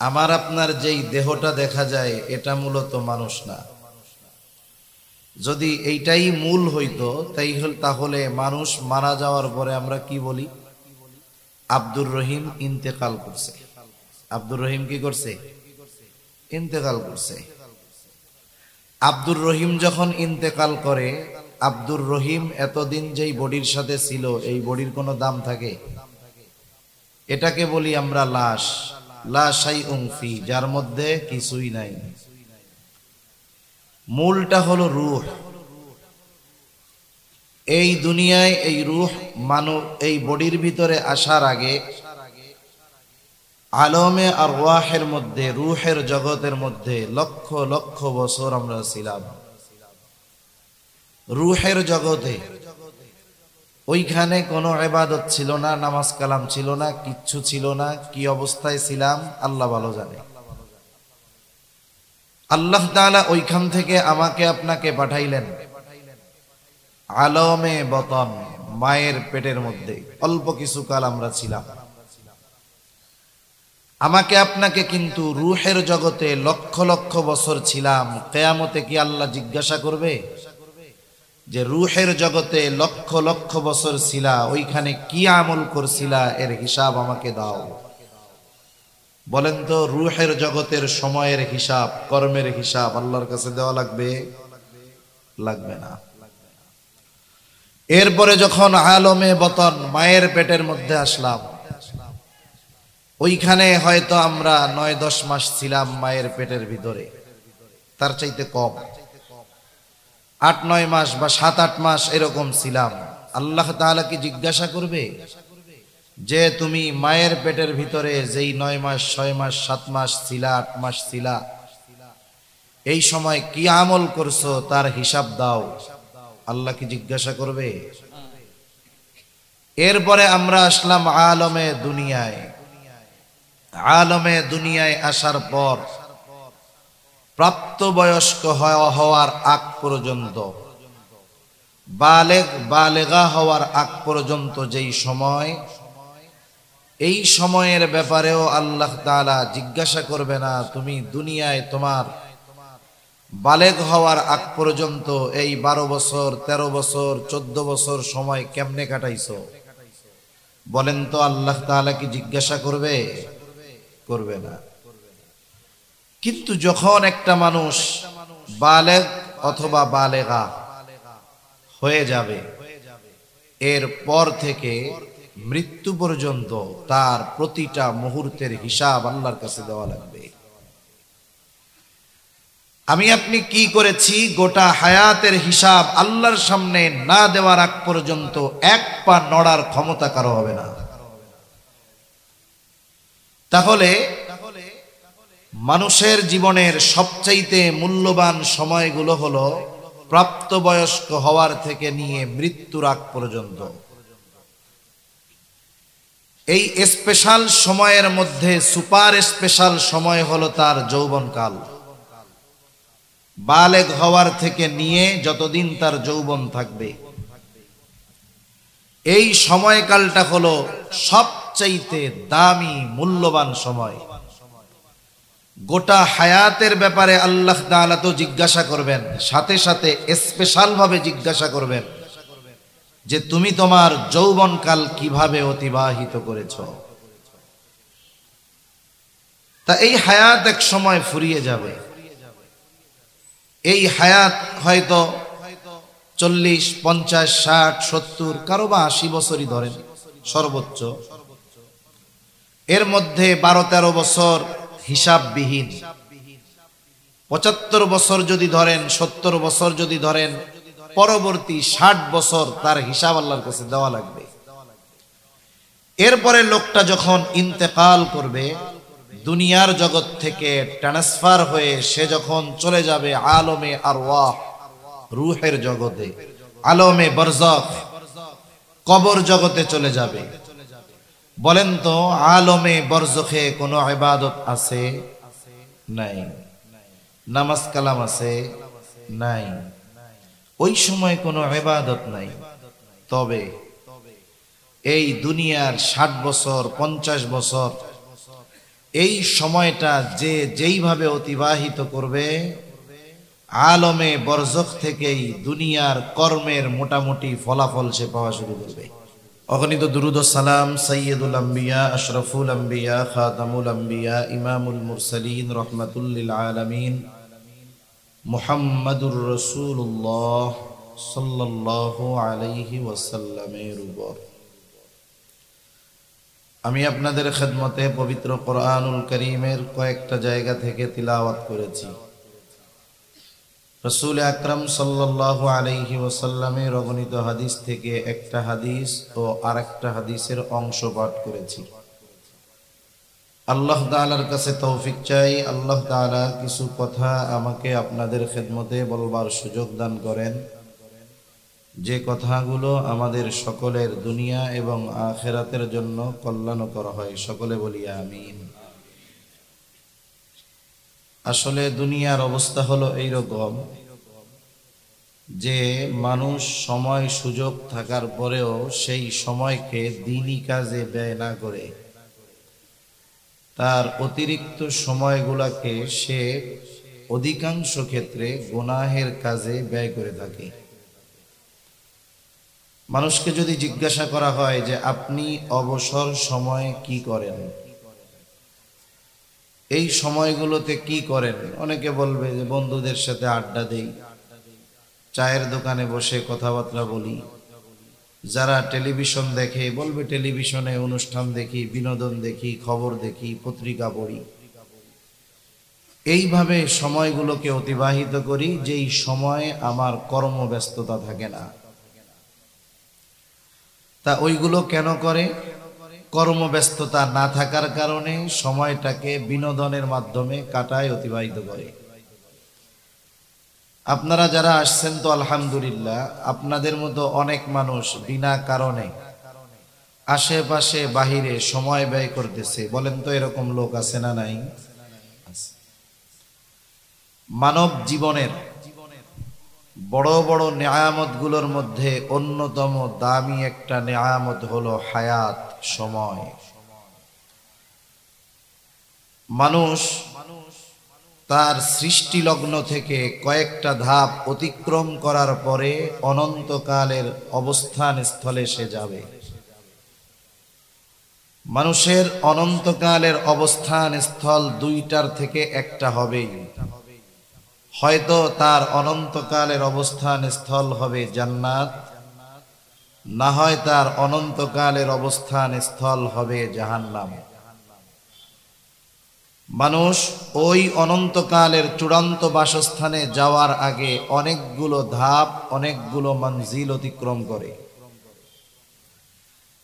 আমার আপনার যেই দেহটা দেখা যায় এটা মূলত মানুষ না। যদি এইটাই মূল হইতো তাহলে মানুষ মারা যাওয়ার পরে আমরা কি বলি? আব্দুর রহিম ইন্তেকাল করছে। আব্দুর রহিম কি করছে? ইন্তেকাল করছে। আব্দুর রহিম যখন ইন্তেকাল করে, আব্দুর রহিম এতদিন যেই বডির সাথে ছিল এই বডির কোনো দাম থাকে? এটাকে বলি আমরা লাশ। লা শাইউন ফি, যার মধ্যে কিছুই নাই। মূলটা হলো রূহ। এই দুনিয়ায় এই রূহ মানব এই বডির ভিতরে আসার আগে আলমে আরওয়াহের মধ্যে, রূহের জগতের মধ্যে লক্ষ লক্ষ বছর আমরা ছিলাম। রূহের জগতে ওইখানে কোনো ইবাদত ছিল না, নামাজ কালাম ছিল না, কিচ্ছু ছিল না। কি অবস্থায় ছিলাম আল্লাহ ভালো জানে। আল্লাহ তাআলা ওইখান থেকে আমাকে আপনাকে পাঠাইলেন আলমে বতন, মায়ের পেটের মধ্যে। অল্প কিছু কাল আমরা ছিলাম। আমাকে আপনাকে কিন্তু রূহের জগতে লক্ষ লক্ষ বছর ছিলাম। কিয়ামতে কি আল্লাহ জিজ্ঞাসা করবে যে রূহের জগতে লক্ষ লক্ষ বছর ছিলা, ওইখানে কি আমল করছিলা, এর হিসাব আমাকে দাও? বলেন তো, রূহের জগতের সময়ের হিসাব, কর্মের হিসাব আল্লাহর কাছে দেওয়া লাগবে? লাগবে না। এরপরে যখন আলমে বতন, মায়ের পেটের মধ্যে আসলাম, ওইখানে হয়তো আমরা 9-10 মাস ছিলাম মায়ের পেটের ভিতরে, তার চাইতে কম। 8-9 মাস বা 7-8 মাস এরকম ছিলাম। আল্লাহ তাআলা কি জিজ্ঞাসা করবে যে তুমি মায়ের পেটের ভিতরে যেই 9 মাস, 6 মাস, 7 মাস ছিলা, 8 মাস ছিলা, এই সময় কি আমল করছো তার হিসাব দাও? আল্লাহ কি জিজ্ঞাসা করবে? এরপরে আমরা আসলাম আলমে দুনিয়ায়। আলমে দুনিয়ায় আসার পর প্রাপ্তবয়স্ক হওয়ার আগ পর্যন্ত, বালেগা হওয়ার আগ পর্যন্ত যেই সময়, এই সময়ের ব্যাপারেও আল্লাহ তাআলা জিজ্ঞাসা করবে না তুমি দুনিয়ায় তোমার বালেগ হওয়ার আগ পর্যন্ত এই 12 বছর, 13 বছর, 14 বছর সময় কেমনে কাটাইছো? বলেন তো, আল্লাহ তাআলা কি জিজ্ঞাসা করবে? করবে না। কিন্তু যখন একটা মানুষ বালেগ অথবা বালেগা হয়ে যাবে, এর পর থেকে মৃত্যু পর্যন্ত তার প্রতিটা মুহূর্তের হিসাব আল্লাহর কাছে দেওয়া লাগবে। আমি আপনি কি করেছি গোটা হায়াতের হিসাব আল্লাহর সামনে না দেওয়ার আগ পর্যন্ত এক পা নড়ার ক্ষমতা কারো হবে না। তাহলে মানুষের জীবনের সবচাইতে মূল্যবান সময়গুলো হলো প্রাপ্তবয়স্ক হওয়ার থেকে নিয়ে মৃত্যুর আগ পর্যন্ত। এই স্পেশাল সময়ের মধ্যে সুপার স্পেশাল সময় হলো তার যৌবনকাল। বালেগ হওয়ার থেকে নিয়ে যতদিন তার যৌবন থাকবে, এই সময়কালটা হলো সবচাইতে দামি মূল্যবান সময়। গোটা হায়াতের ব্যাপারে আল্লাহ তাআলা তো জিজ্ঞাসা করবেন, সাথে সাথে স্পেশাল ভাবে জিজ্ঞাসা করবেন যে তুমি তোমার যৌবনকাল কিভাবে অতিবাহিত করেছো। তা এই হায়াত এক সময় ফুরিয়ে যাবে। এই হায়াত হয়তো 40, 50, 60, 70, কারো বা 80 বছরই ধরেন সর্বোচ্চ। এর মধ্যে 12-13 বছর হিসাববিহীন, 75 বছর যদি ধরেন, 70 বছর যদি ধরেন, পরবর্তী 60 বছর তার হিসাব আল্লাহর কাছে দেওয়া লাগবে। এরপরে লোকটা যখন ইন্তেকাল করবে, দুনিয়ার জগৎ থেকে ট্রান্সফার হয়ে সে যখন চলে যাবে আলমে আরওয়াহ, রূহের জগতে, আলমে বরজখ, কবর জগতে চলে যাবে। বলেন তো, আলমে বরজখে কোনো ইবাদত আছে? নাই। নামাজ কালাম আছে? নাই। ওই সময় কোনো ইবাদত নাই। তবে এই দুনিয়ার 60 বছর, 50 বছর এই সময়টা যে যেইভাবে অতিবাহিত করবে, আলমে বরজখ থেকেই দুনিয়ার কর্মের মোটামুটি ফলাফল সে পাওয়া শুরু করবে। অগণিত দুরুদ ও সালাম সাইয়্যিদুল আম্বিয়া, আশরাফুল আম্বিয়া, খাতামুল আম্বিয়া, ইমামুল মুরসালিন, রহমাতুল লিল আলামিন, মুহাম্মাদুর রাসূলুল্লাহ সাল্লাল্লাহু আলাইহি ওয়াসাল্লামের উপর। আমি আপনাদের খেদমতে পবিত্র কোরআনুল কারীমের কয়েকটা জায়গা থেকে তিলাওয়াত করেছি। রাসূল আকরাম সাল্লাল্লাহু আলাইহি ওয়াসাল্লামের অগণিত হাদিস থেকে একটা হাদিস ও আরেকটা হাদিসের অংশ পাঠ করেছি। আল্লাহ তাআলার কাছে তৌফিক চাই, আল্লাহ তাআলা কিছু কথা আমাকে আপনাদের খেদমতে বলবার সুযোগ দান করেন, যে কথাগুলো আমাদের সকলের দুনিয়া এবং আখিরাতের জন্য কল্যাণকর হয়। সকলে বলি আমিন। আসলে দুনিয়ার অবস্থা হলো এইরকম যে মানুষ সময় সুযোগ থাকার পরেও সেই সময়কে দ্বীনি কাজে ব্যয় না করে তার অতিরিক্ত সময়গুলোকে সে অধিকাংশ ক্ষেত্রে গুনাহের কাজে ব্যয় করে থাকে। মানুষকে যদি জিজ্ঞাসা করা হয় যে আপনি অবসর সময়ে কি করেন, এই সময়গুলোতে কি করেন, অনেকে বলবে যে বন্ধুদের সাথে আড্ডা দেই, চায়ের দোকানে বসে কথাবার্তা বলি। যারা টেলিভিশন দেখে বলবে টেলিভিশনে অনুষ্ঠান দেখি, বিনোদন দেখি, খবর দেখি, পত্রিকা পড়ি। এইভাবে সময়গুলোকে অতিবাহিত করি, যেই সময় আমার কর্মব্যস্ততা থাকে না। তা ওইগুলো কেন করে? কর্মব্যস্ততা না থাকার কারণে সময়টাকে বিনোদনের মাধ্যমে কাটায়, অতিবাহিত করে। আপনারা যারা আসছেন তো আলহামদুলিল্লাহ, আপনাদের মতো অনেক মানুষ বিনা কারণে আশেপাশে বাহিরে সময় ব্যয় করতেছে। বলেন তো এরকম লোক আছে না নাই? মানব জীবনের বড় বড় নেয়ামত গুলোর মধ্যে অন্যতম দামি একটা নেয়ামত হলো হায়াত, সময়। মানুষ তার সৃষ্টি লগ্ন থেকে কয়েকটা ধাপ অতিক্রম করার পরে অনন্তকালের অবস্থান স্থলে সে যাবে। মানুষের অনন্তকালের অবস্থান স্থল দুইটার থেকে একটা হবেই। হয়তো তার অনন্তকালের অবস্থান স্থল হবে জান্নাত, না হয় তার অনন্তকালের অবস্থান স্থল হবে জাহান্নাম। মানুষ ওই অনন্তকালের চূড়ান্ত বাসস্থানে যাওয়ার আগে অনেকগুলো ধাপ, অনেকগুলো মঞ্জিল অতিক্রম করে।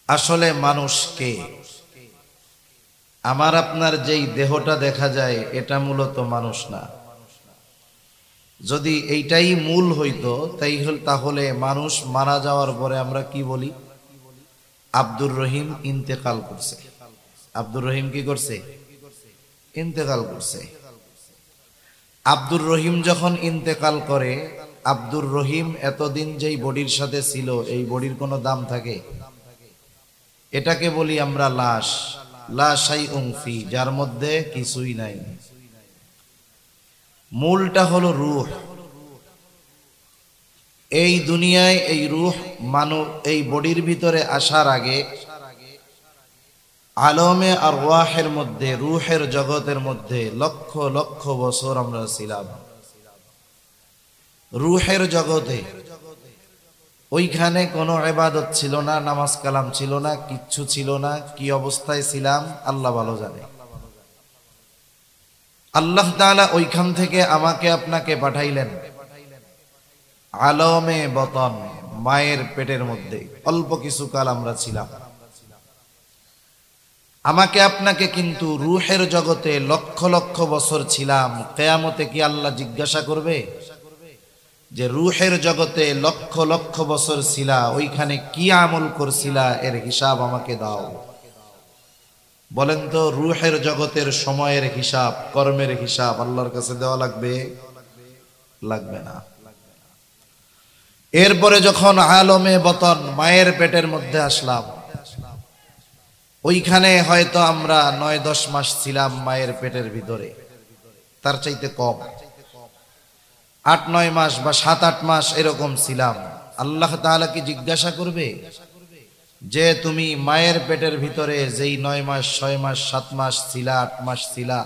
আসলে মানুষ কে? আমার আপনার যেই দেহটা দেখা যায় এটা মূলত মানুষ না। যদি এইটাই মূল হইতো তাহলে মানুষ মারা যাওয়ার পরে আমরা কি বলি? আব্দুর রহিম ইন্তেকাল করছে। আব্দুর রহিম কি করছে? ইন্তেকাল করছে। আব্দুর রহিম যখন ইন্তেকাল করে, আব্দুর রহিম এতদিন যেই বডির সাথে ছিল এই বডির কোনো দাম থাকে? এটাকে বলি আমরা লাশ, লা শাইউন ফি, যার মধ্যে কিছুই নাই। মূলটা হলো রূহ। এই দুনিয়ায় এই রূহ মানব এই বডির ভিতরে আসার আগে আলমে আরওয়াহের মধ্যে, রূহের জগতের মধ্যে লক্ষ লক্ষ বছর আমরা ছিলাম। রূহের জগতে ওইখানে কোনো ইবাদত ছিল না, নামাজ কালাম ছিল না, কিচ্ছু ছিল না। কি অবস্থায় ছিলাম আল্লাহ ভালো জানে। আল্লাহ তাআলা ওইখান থেকে আমাকে আপনাকে পাঠাইলেন আলমে বতন, মায়ের পেটের মধ্যে। অল্প কিছু কাল আমরা ছিলাম। আমাকে আপনাকে কিন্তু রূহের জগতে লক্ষ লক্ষ বছর ছিলাম। কিয়ামতে কি আল্লাহ জিজ্ঞাসা করবে যে রূহের জগতে লক্ষ লক্ষ বছর ছিলা, ওইখানে কি আমল করছিলা, এর হিসাব আমাকে দাও? বলেন তো, রূহের জগতের সময়ের হিসাব, কর্মের হিসাব আল্লাহর কাছে দেওয়া লাগবে? লাগবে না। এরপরে যখন আলমে বতন, মায়ের পেটের মধ্যে আসলাম, ওইখানে হয়তো আমরা 9-10 মাস ছিলাম মায়ের পেটের ভিতরে, তার চাইতে কম 8-9 মাস বা 7-8 মাস এরকম ছিলাম। আল্লাহ তাআলা কি জিজ্ঞাসা করবে যে তুমি মায়ের পেটের ভিতরে যেই 9 মাস 6 মাস 7 মাস ছিলা, 8 মাস ছিলা,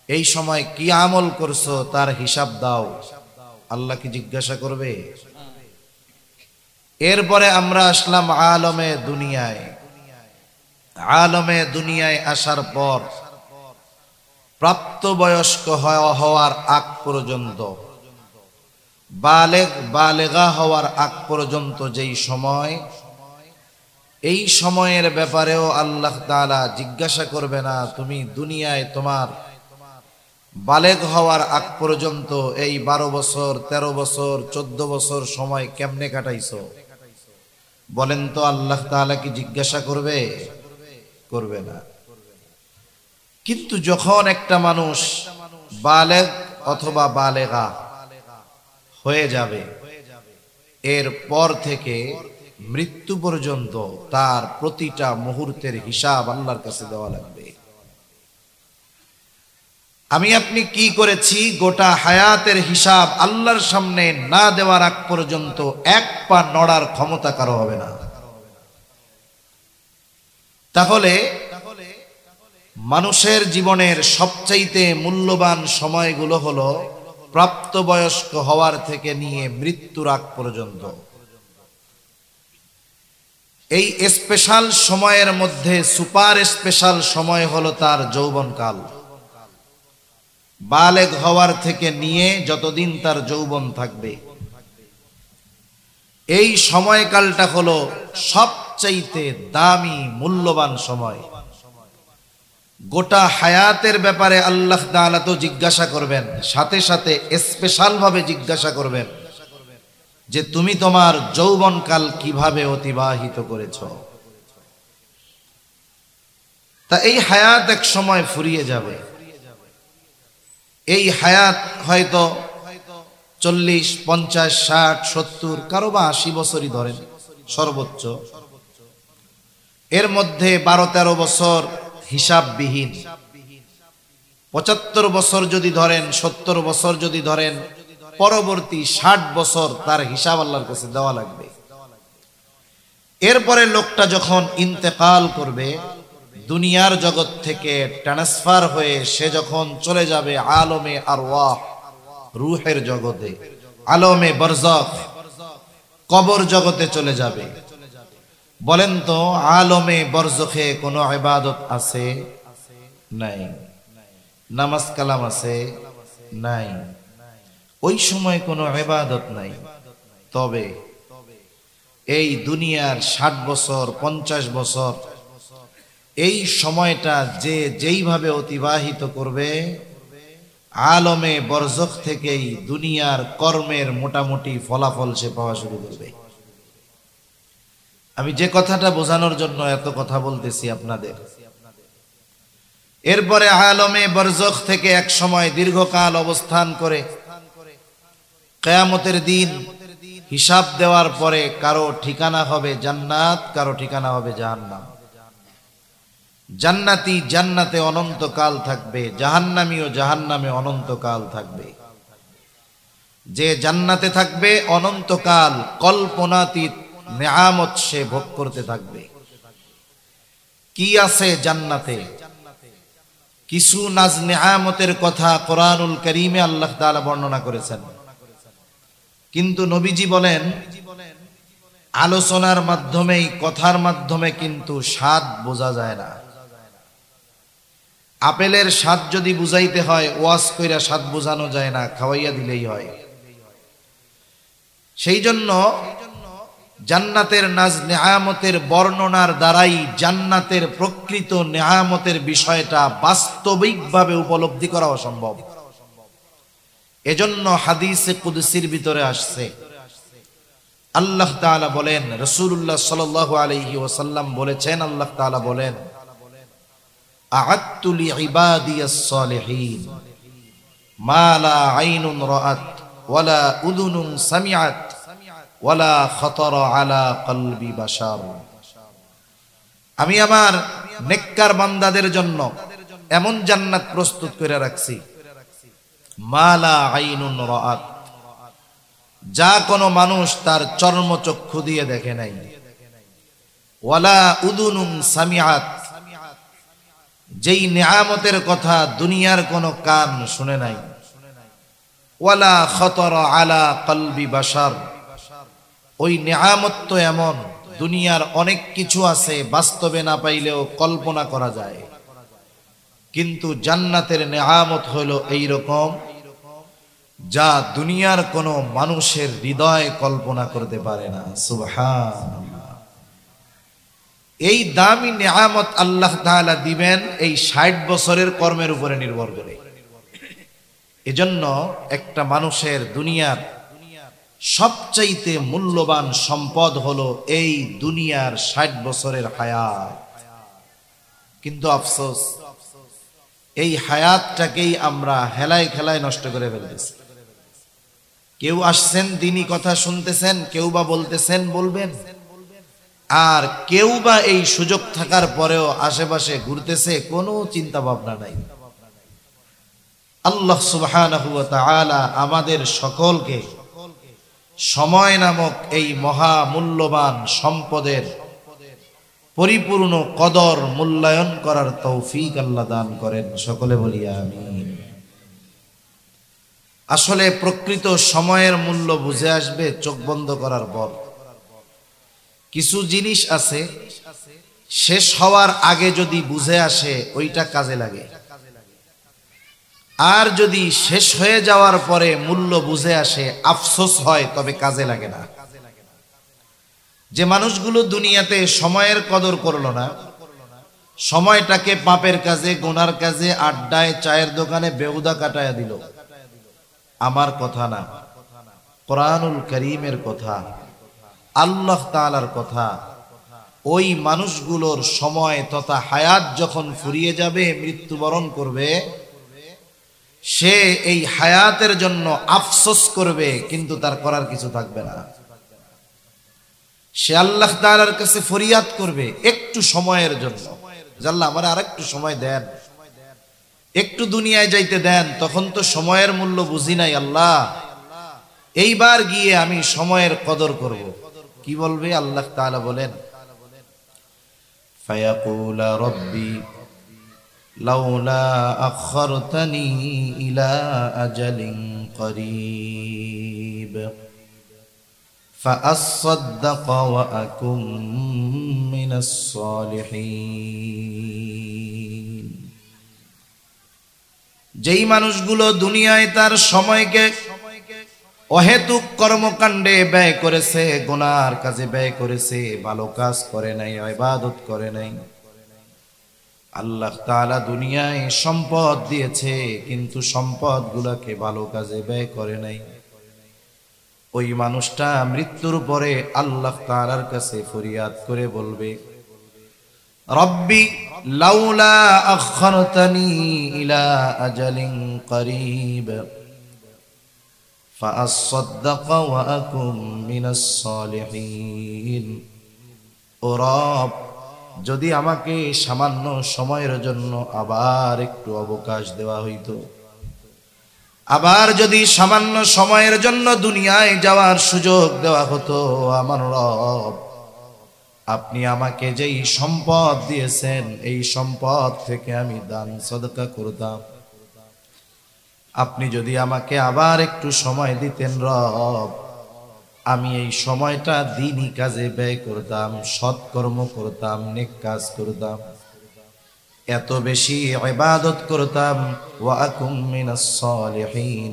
এই সময় কি আমল করছো তার হিসাব দাও? আল্লাহ কি জিজ্ঞাসা করবে? এরপরে আমরা আসলাম আলমে দুনিয়ায়। আলমে দুনিয়ায় আসার পর প্রাপ্তবয়স্ক হওয়ার আগ পর্যন্ত, বালেগা হওয়ার আগ পর্যন্ত যেই সময়, এই সময়ের ব্যাপারেও আল্লাহ তাআলা জিজ্ঞাসা করবে না তুমি দুনিয়ায় তোমার বালেগ হওয়ার আগ পর্যন্ত এই 12 বছর 13 বছর 14 বছর সময় কেমনে কাটাইছো? বলেন তো আল্লাহ তাআলা কি জিজ্ঞাসা করবে? করবে না। কিন্তু যখন একটা মানুষ বালেগ অথবা বালেগা হয়ে যাবে, এর পর থেকে মৃত্যু পর্যন্ত তার প্রতিটা মুহূর্তের হিসাব আল্লাহর কাছে দেওয়া লাগবে। আমি আপনি কি করেছি গোটা হায়াতের হিসাব আল্লাহর সামনে না দেওয়ার আগ পর্যন্ত এক পা নড়ার ক্ষমতা কারো হবে না। তাহলে মানুষের জীবনের সবচাইতে মূল্যবান সময়গুলো হলো প্রাপ্তবয়স্ক হওয়ার থেকে নিয়ে মৃত্যুর আগ পর্যন্ত। এই স্পেশাল সময়ের মধ্যে সুপার স্পেশাল সময় হলো তার যৌবনকাল। বালেগ হওয়ার থেকে নিয়ে যতদিন তার যৌবন থাকবে, এই সময়কালটা হলো সবচাইতে দামি মূল্যবান সময়। গোটা হায়াতের ব্যাপারে আল্লাহ তাআলা তো জিজ্ঞাসা করবেন, সাথে সাথে স্পেশাল ভাবে জিজ্ঞাসা করবেন যে তুমি তোমার যৌবনকাল কিভাবে অতিবাহিত করেছো। তা এই হায়াত এক সময় ফুরিয়ে যাবে। এই হায়াত হয়তো 40, 50, 60, 70, কারো বা 80 বছরই ধরেন সর্বোচ্চ। এর মধ্যে 12-13 বছর হিসাববিহীন, 75 বছর যদি ধরেন, 70 বছর যদি ধরেন, পরবর্তী 60 বছর তার হিসাব আল্লাহর কাছে দেওয়া লাগবে। এরপরে লোকটা যখন ইন্তেকাল করবে, দুনিয়ার জগৎ থেকে ট্রান্সফার হয়ে সে যখন চলে যাবে আলমে আরওয়াহ, রূহের জগতে, আলমে বরজখ, কবর জগতে চলে যাবে। বলেন তো আলমে বরজখে কোনো ইবাদত আছে? নাই। নামাজ কালাম আছে? নাই। ওই সময় কোনো ইবাদত নাই। তবে এই দুনিয়ার 60 বছর 50 বছর এই সময়টা যে যেইভাবে অতিবাহিত করবে, আলমে বরজখ থেকেই দুনিয়ার কর্মের মোটামুটি ফলাফল সে পাওয়া শুরু করবে। আমি যে কথাটা বোঝানোর জন্য এত কথা বলতেছি আপনাদের। এরপরে আলমে বরজখ থেকে এক সময় দীর্ঘকাল অবস্থান করে কিয়ামতের দিন হিসাব দেওয়ার পরে কারো ঠিকানা হবে জান্নাত, কারো ঠিকানা হবে জাহান্নাম। জান্নাতি জান্নাতে অনন্তকাল থাকবে, জাহান্নামীও জাহান্নামে অনন্তকাল থাকবে। যে জান্নাতে থাকবে অনন্তকাল কল্পনাতীত নেয়ামত সে ভোগ করতে থাকবে। কি আছে জান্নাতে? কিছু নাজ নেয়ামতের কথা কোরআনুল কারীমে আল্লাহ তাআলা বর্ণনা করেছেন, কিন্তু নবীজি বলেন আলোচনার মাধ্যমেই, কথার মাধ্যমে কিন্তু স্বাদ বোঝা যায় না। আপেলের স্বাদ যদি বুঝাইতে হয় ওয়াজ কইরা স্বাদ বোঝানো যায় না, খাওয়াইয়া দিলেই হয়। সেই জন্য জান্নাতের নাজ নেয়ামতের বর্ণনার দ্বারাই জান্নাতের প্রকৃত নেয়ামতের বিষয়টা বাস্তবিকভাবে উপলব্ধি করা অসম্ভব। এজন্য হাদিসে কুদসির ভিতরে আসছে, আল্লাহ তাআলা বলেন, রাসূলুল্লাহ সাল্লাল্লাহু আলাইহি ওয়াসাল্লাম বলেছেন, আল্লাহ তাআলা বলেন, আ'আদতু লিইবাদিয়াস সালিহিন মা লা আইনুন রাআত ওয়ালা উযুনুন সামিআত ওয়ালা খাতারা আলা কলবি বাশার। আমি আমার নেককার বান্দাদের জন্য এমন জান্নাত প্রস্তুত করে রাখছি, মালা আইনুন রাআত, যা কোনো মানুষ তার চর্মচক্ষু দিয়ে দেখে নাই, ওয়ালা উদুনুন সামিআত, যেই নিয়ামতের কথা দুনিয়ার কোনো কান শুনে নাই, ওয়ালা খতরা আলা কলবি বাশার, ওই নিয়ামত তো এমন, দুনিয়ার অনেক কিছু আছে বাস্তবে না পাইলেও কল্পনা করা যায়, কিন্তু জান্নাতের নিয়ামত হলো এই রকম যা দুনিয়ার কোনো মানুষের হৃদয় কল্পনা করতে পারে না। সুবহানাল্লাহ। এই দামি নিয়ামত আল্লাহ তাআলা দিবেন এই ৬০ বছরের কর্মের উপরে নির্ভর করে। এজন্য একটা মানুষের দুনিয়ার সবচাইতে মূল্যবান সম্পদ হলো এই দুনিয়ার ৬০ বছরের হায়াত। কিন্তু আফসোস, এই হায়াতটাকেই আমরা হেলায় খেলায় নষ্ট করে ফেলতেছি। কেউ আসছেন দিনই কথা শুনতেছেন, কেউ বা বলতেছেন বলবেন, আর কেউ বা এই সুযোগ থাকার পরেও আশেপাশে ঘুরতেছে, কোনো চিন্তা ভাবনা নাই। আল্লাহ সুবহানাহু ওয়া তাআলা আমাদের সকলকে সময় নামক এই মহা মূল্যবান সম্পদের পরিপূর্ণ কদর মূল্যায়ন করার তৌফিক আল্লাহ দান করেন। সকলে বলি আমিন। আসলে প্রকৃত সময়ের মূল্য বুঝে আসবে চোখ বন্ধ করার পর। কিছু জিনিস আছে শেষ হওয়ার আগে যদি বুঝে আসে ওইটা কাজে লাগে, আর যদি শেষ হয়ে যাওয়ার পরে মূল্য বুঝে আসে আফসোস হয়, তবে কাজে লাগে না। যে মানুষগুলো দুনিয়াতে সময়ের কদর করলো না, সময়টাকে পাপের কাজে, গুনার কাজে, আড্ডায়, চায়ের দোকানে বেহুদা কাটায়া দিল, আমার কথা না, কোরআনুল কারীমের কথা, আল্লাহ তাআলার কথা, ওই মানুষগুলোর সময় তথা হায়াত যখন ফুরিয়ে যাবে, মৃত্যুবরণ করবে, সে এই হায়াতের জন্য আফসোস করবে, কিন্তু তার করার কিছু থাকবে না। সে আল্লাহ তাআলার কাছে ফরিয়াদ করবে একটু সময়ের জন্য, আল্লাহ আমার আর একটু সময় দেন, একটু দুনিয়ায় যাইতে দেন, তখন তো সময়ের মূল্য বুঝি নাই আল্লাহ, এইবার গিয়ে আমি সময়ের কদর করব। কি বলবে? আল্লাহ তাআলা বলেন, ফায়াকুলা রব্বি লাউলা আখখারতানি ইলা আজালিন করিব ফাআসাদদাক ওয়া আকুম মিনাস সালিহিন। যেই মানুষগুলো দুনিয়ায় তার সময়কে অহেতুক কর্মকাণ্ডে ব্যয় করেছে, গুনার কাজে ব্যয় করেছে, ভালো কাজ করে নাই, ইবাদত করে নাই, আল্লাহ তাআলা দুনিয়ায় সম্পদ দিয়েছে কিন্তু সম্পদগুলোকে ভালো কাজে ব্যয় করে নাই, ওই মানুষটা মৃত্যুর পরে আল্লাহ তাআলার কাছে ফরিয়াদ করে বলবে, রব্বি লাউলা আখখারতানি ইলা আজালিন করিব ফাআসাদদাক ওয়া আকুম মিনাস সালিহিন। ও রব, যদি আমাকে সামান্য সময়ের জন্য আবার একটু অবকাশ দেওয়া হইতো, আবার যদি সামান্য সময়ের জন্য দুনিয়ায় যাওয়ার সুযোগ দেওয়া হতো, আমার রব আপনি আমাকে যেই সম্পদ দিয়েছেন এই সম্পদ থেকে আমি দান সদকা করতাম, আপনি যদি আমাকে আবার একটু সময় দিতেন রব, আমি এই সময়টা দ্বীনি কাজে ব্যয় করতাম, সৎকর্ম করতাম, নেক কাজ করতাম, এত বেশি ইবাদত করতাম, ওয়া আকুম মিনাস সালিহিন,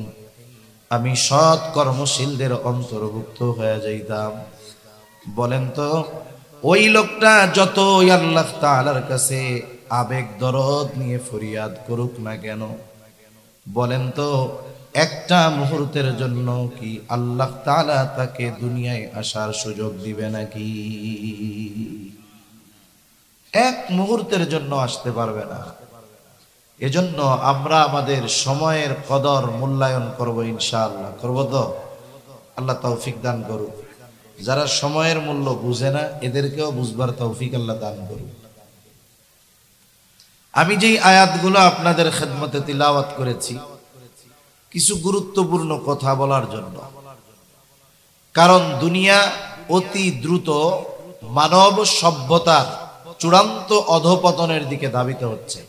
আমি সৎ কর্মশীলদের অন্তর্ভুক্ত হয়ে যাইতাম। বলেন তো ওই লোকটা যতই আল্লাহ তাআলার কাছে আবেগ দরদ নিয়ে ফরিয়াদ করুক না কেন, বলেন তো একটা মুহূর্তের জন্য কি আল্লাহ তাআলা তাকে দুনিয়ায় আসার সুযোগ দিবে নাকি? এক মুহূর্তের জন্য আসতে পারবে না। এজন্য আমরা আমাদের সময়ের কদর মূল্যায়ন করব, ইনশাআল্লাহ করব তো? আল্লাহ তৌফিক দান করুক। যারা সময়ের মূল্য বুঝে না এদেরকেও বুঝবার তৌফিক আল্লাহ দান করুক। আমি যেই আয়াতগুলো আপনাদের খেদমতে তিলাওয়াত করেছি কিছু গুরুত্বপূর্ণ কথা বলার জন্য, কারণ দুনিয়া অতি দ্রুত মানব সভ্যতার চূড়ান্ত অধঃপতনের দিকে ধাবিত হচ্ছে।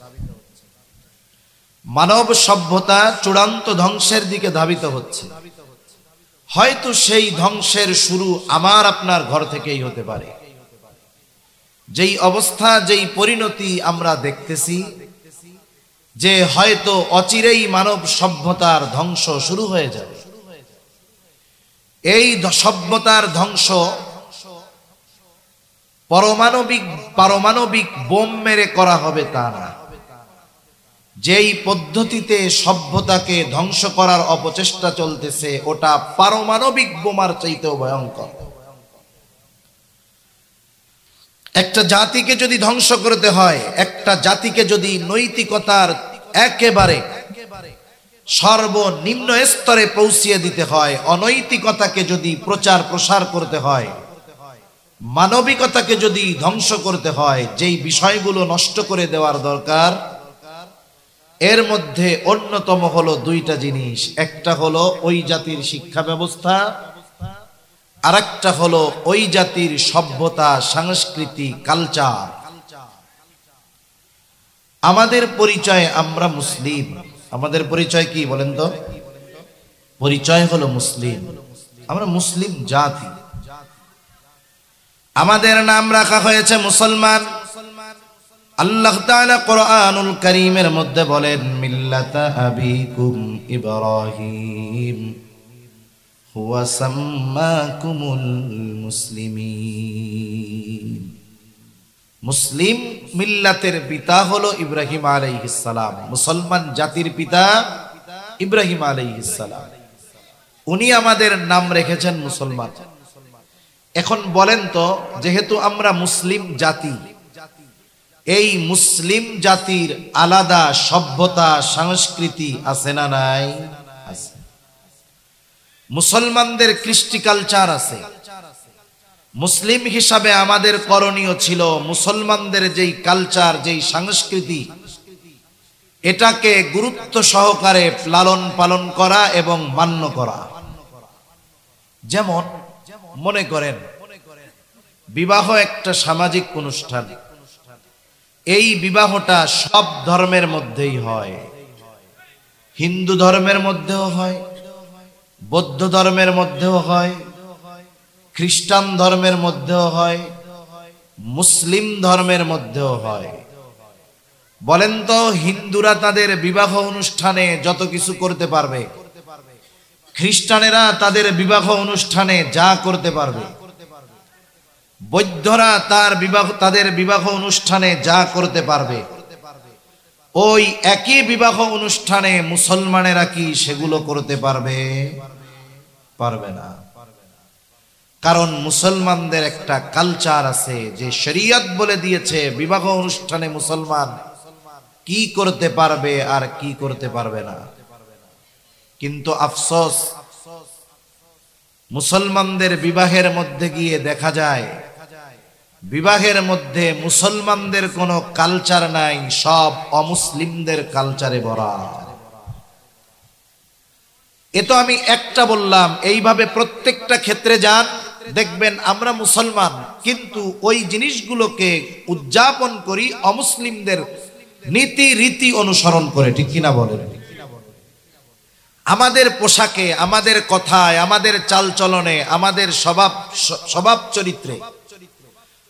মানব সভ্যতা চূড়ান্ত ধ্বংসের দিকে ধাবিত হচ্ছে। হয়তো সেই ধ্বংসের শুরু আমার আপনার ঘর থেকেই হতে পারে। যেই অবস্থা, যেই পরিণতি আমরা দেখতেছি, যে হয়তো অচিরেই মানব সভ্যতার ধ্বংস শুরু হয়ে যাবে। এই সভ্যতার ধ্বংস পারমাণবিক বোম মেরে করা হবে তা না। যেই পদ্ধতিতে সভ্যতাকে ধ্বংস করার অপচেষ্টা চলতেছে ওটা পারমাণবিক বোমার চাইতেও ভয়ঙ্কর। একটা জাতিকে যদি ধ্বংস করতে হয়, একটা জাতিকে যদি নৈতিকতার একেবারে সর্বনিম্ন স্তরে পৌঁছিয়ে দিতে হয়, অনৈতিকতাকে যদি প্রচার প্রসার করতে হয়, মানবিকতাকে যদি ধ্বংস করতে হয়, যেই বিষয়গুলো নষ্ট করে দেওয়ার দরকার, এর মধ্যে অন্যতম হলো দুইটা জিনিস। একটা হলো ওই জাতির শিক্ষা ব্যবস্থা, আর একটা হলো ওই জাতির সভ্যতা, সংস্কৃতি, কালচার। আমাদের পরিচয় আমরা মুসলিম। আমাদের পরিচয় কি বলেন তো? পরিচয় হলো মুসলিম। আমরা মুসলিম জাতি। আমাদের নাম রাখা হয়েছে মুসলমান। আল্লাহ তাআলা কোরআনুল কারীমের মধ্যে বলেন, মিল্লাতা আবিকুম ইব্রাহিম হুয়া সাম্মাকুমুল মুসলিমিন। মুসলিম মিল্লাতের পিতা হলো ইব্রাহিম আলাইহিস সালাম। মুসলমান জাতির পিতা ইব্রাহিম আলাইহিস সালাম। উনি আমাদের নাম রেখেছেন মুসলমান। এখন বলেন তো, যেহেতু আমরা মুসলিম জাতি, এই মুসলিম জাতির আলাদা সভ্যতা, সংস্কৃতি আছে না নাই? আছে। মুসলমানদের কৃষ্টি কালচার আছে। মুসলিম হিসাবে আমাদের করণীয় ছিল মুসলমানদের যেই কালচার, যেই সংস্কৃতি, এটাকে গুরুত্ব সহকারে লালন পালন করা এবং মান্য করা। যেমন মনে করেন, বিবাহ একটা সামাজিক অনুষ্ঠান। এই বিবাহটা সব ধর্মের মধ্যেই হয়। হিন্দু ধর্মের মধ্যেও হয়, বৌদ্ধ ধর্মের মধ্যেও হয়, খ্রিস্টান ধর্মের মধ্যেও হয়, মুসলিম ধর্মের মধ্যেও হয়। বলেন তো, হিন্দুরা তাদের বিবাহ অনুষ্ঠানে যত কিছু করতে পারবে, খ্রিস্টানেরা তাদের বিবাহ অনুষ্ঠানে যা করতে পারবে, বৌদ্ধরা তাদের বিবাহ অনুষ্ঠানে যা করতে পারবে, ওই একই বিবাহ অনুষ্ঠানে মুসলমানেরা কি সেগুলো করতে পারবে? পারবে না। কারণ মুসলমানদের একটা কালচার আছে, যে শরীয়ত বলে দিয়েছে বিবাহ অনুষ্ঠানে মুসলমান কি করতে পারবে আর কি করতে পারবে না। কিন্তু আফসোস, মুসলমানদের বিবাহের মধ্যে গিয়ে দেখা যায় বিবাহের মধ্যে মুসলমানদের কোনো কালচার নাই, সব অমুসলিমদের কালচারে ভরা। এ তো আমি একটা বললাম। এইভাবে প্রত্যেকটা ক্ষেত্রে যান, দেখবেন আমরা মুসলমান, কিন্তু ওই জিনিসগুলোকে উদযাপন করি অমুসলিমদের নীতি রীতি অনুসরণ করে। ঠিক কিনা বলেন? আমাদের পোশাকে, আমাদের কথায়, আমাদের চালচলনে, আমাদের স্বভাব চরিত্রে,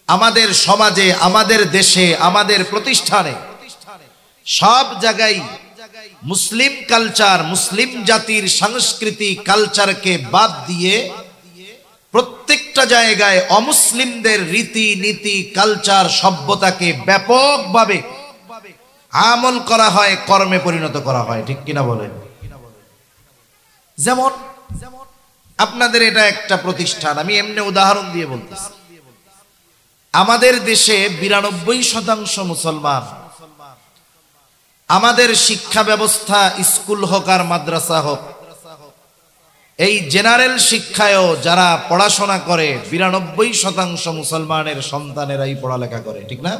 আমাদের সমাজে, আমাদের দেশে, আমাদের প্রতিষ্ঠানে, সব জায়গায় মুসলিম কালচার, মুসলিম জাতির সংস্কৃতি কালচারকে বাদ দিয়ে প্রত্যেকটা জায়গায় অমুসলিমদের রীতি নীতি, কালচার, সভ্যতাকে ব্যাপকভাবে আমল করা হয়, কর্মে পরিণত করা হয়। ঠিক কিনা বলেন? যেমন আপনাদের এটা একটা প্রতিষ্ঠান, আমি এমনি উদাহরণ দিয়ে বলতেছি। আমাদের দেশে 92% মুসলমান। আমাদের শিক্ষা ব্যবস্থা, স্কুল হোক আর মাদ্রাসা হোক, এই জেনারেল শিক্ষায়ও যারা পড়াশোনা করে 92% মুসলমানের সন্তানেরাই পড়ালেখা করে। ঠিক না?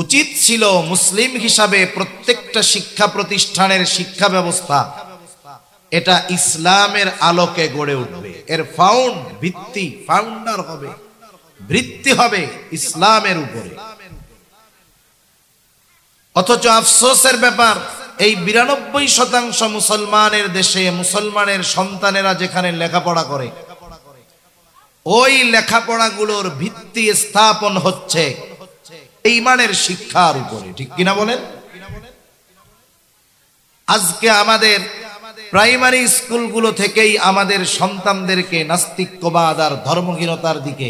উচিত ছিল মুসলিম হিসাবে প্রত্যেকটা শিক্ষা প্রতিষ্ঠানের শিক্ষা ব্যবস্থা এটা ইসলামের আলোকে গড়ে উঠবে, এর ফাউন্ডার হবে, ভিত্তি হবে ইসলামের উপরে। অথচ আফসোসের ব্যাপার, এই 92% মুসলমানের দেশে মুসলমানের সন্তানেরা যেখানে লেখাপড়া করে, ওই লেখাপড়াগুলোর ভিত্তি স্থাপন হচ্ছে ঈমানের শিক্ষার উপরে। ঠিক কিনা বলেন? আজকে আমাদের প্রাইমারি স্কুলগুলো থেকেই আমাদের সন্তানদেরকে নাস্তিক্যবাদ আর ধর্মহীনতার দিকে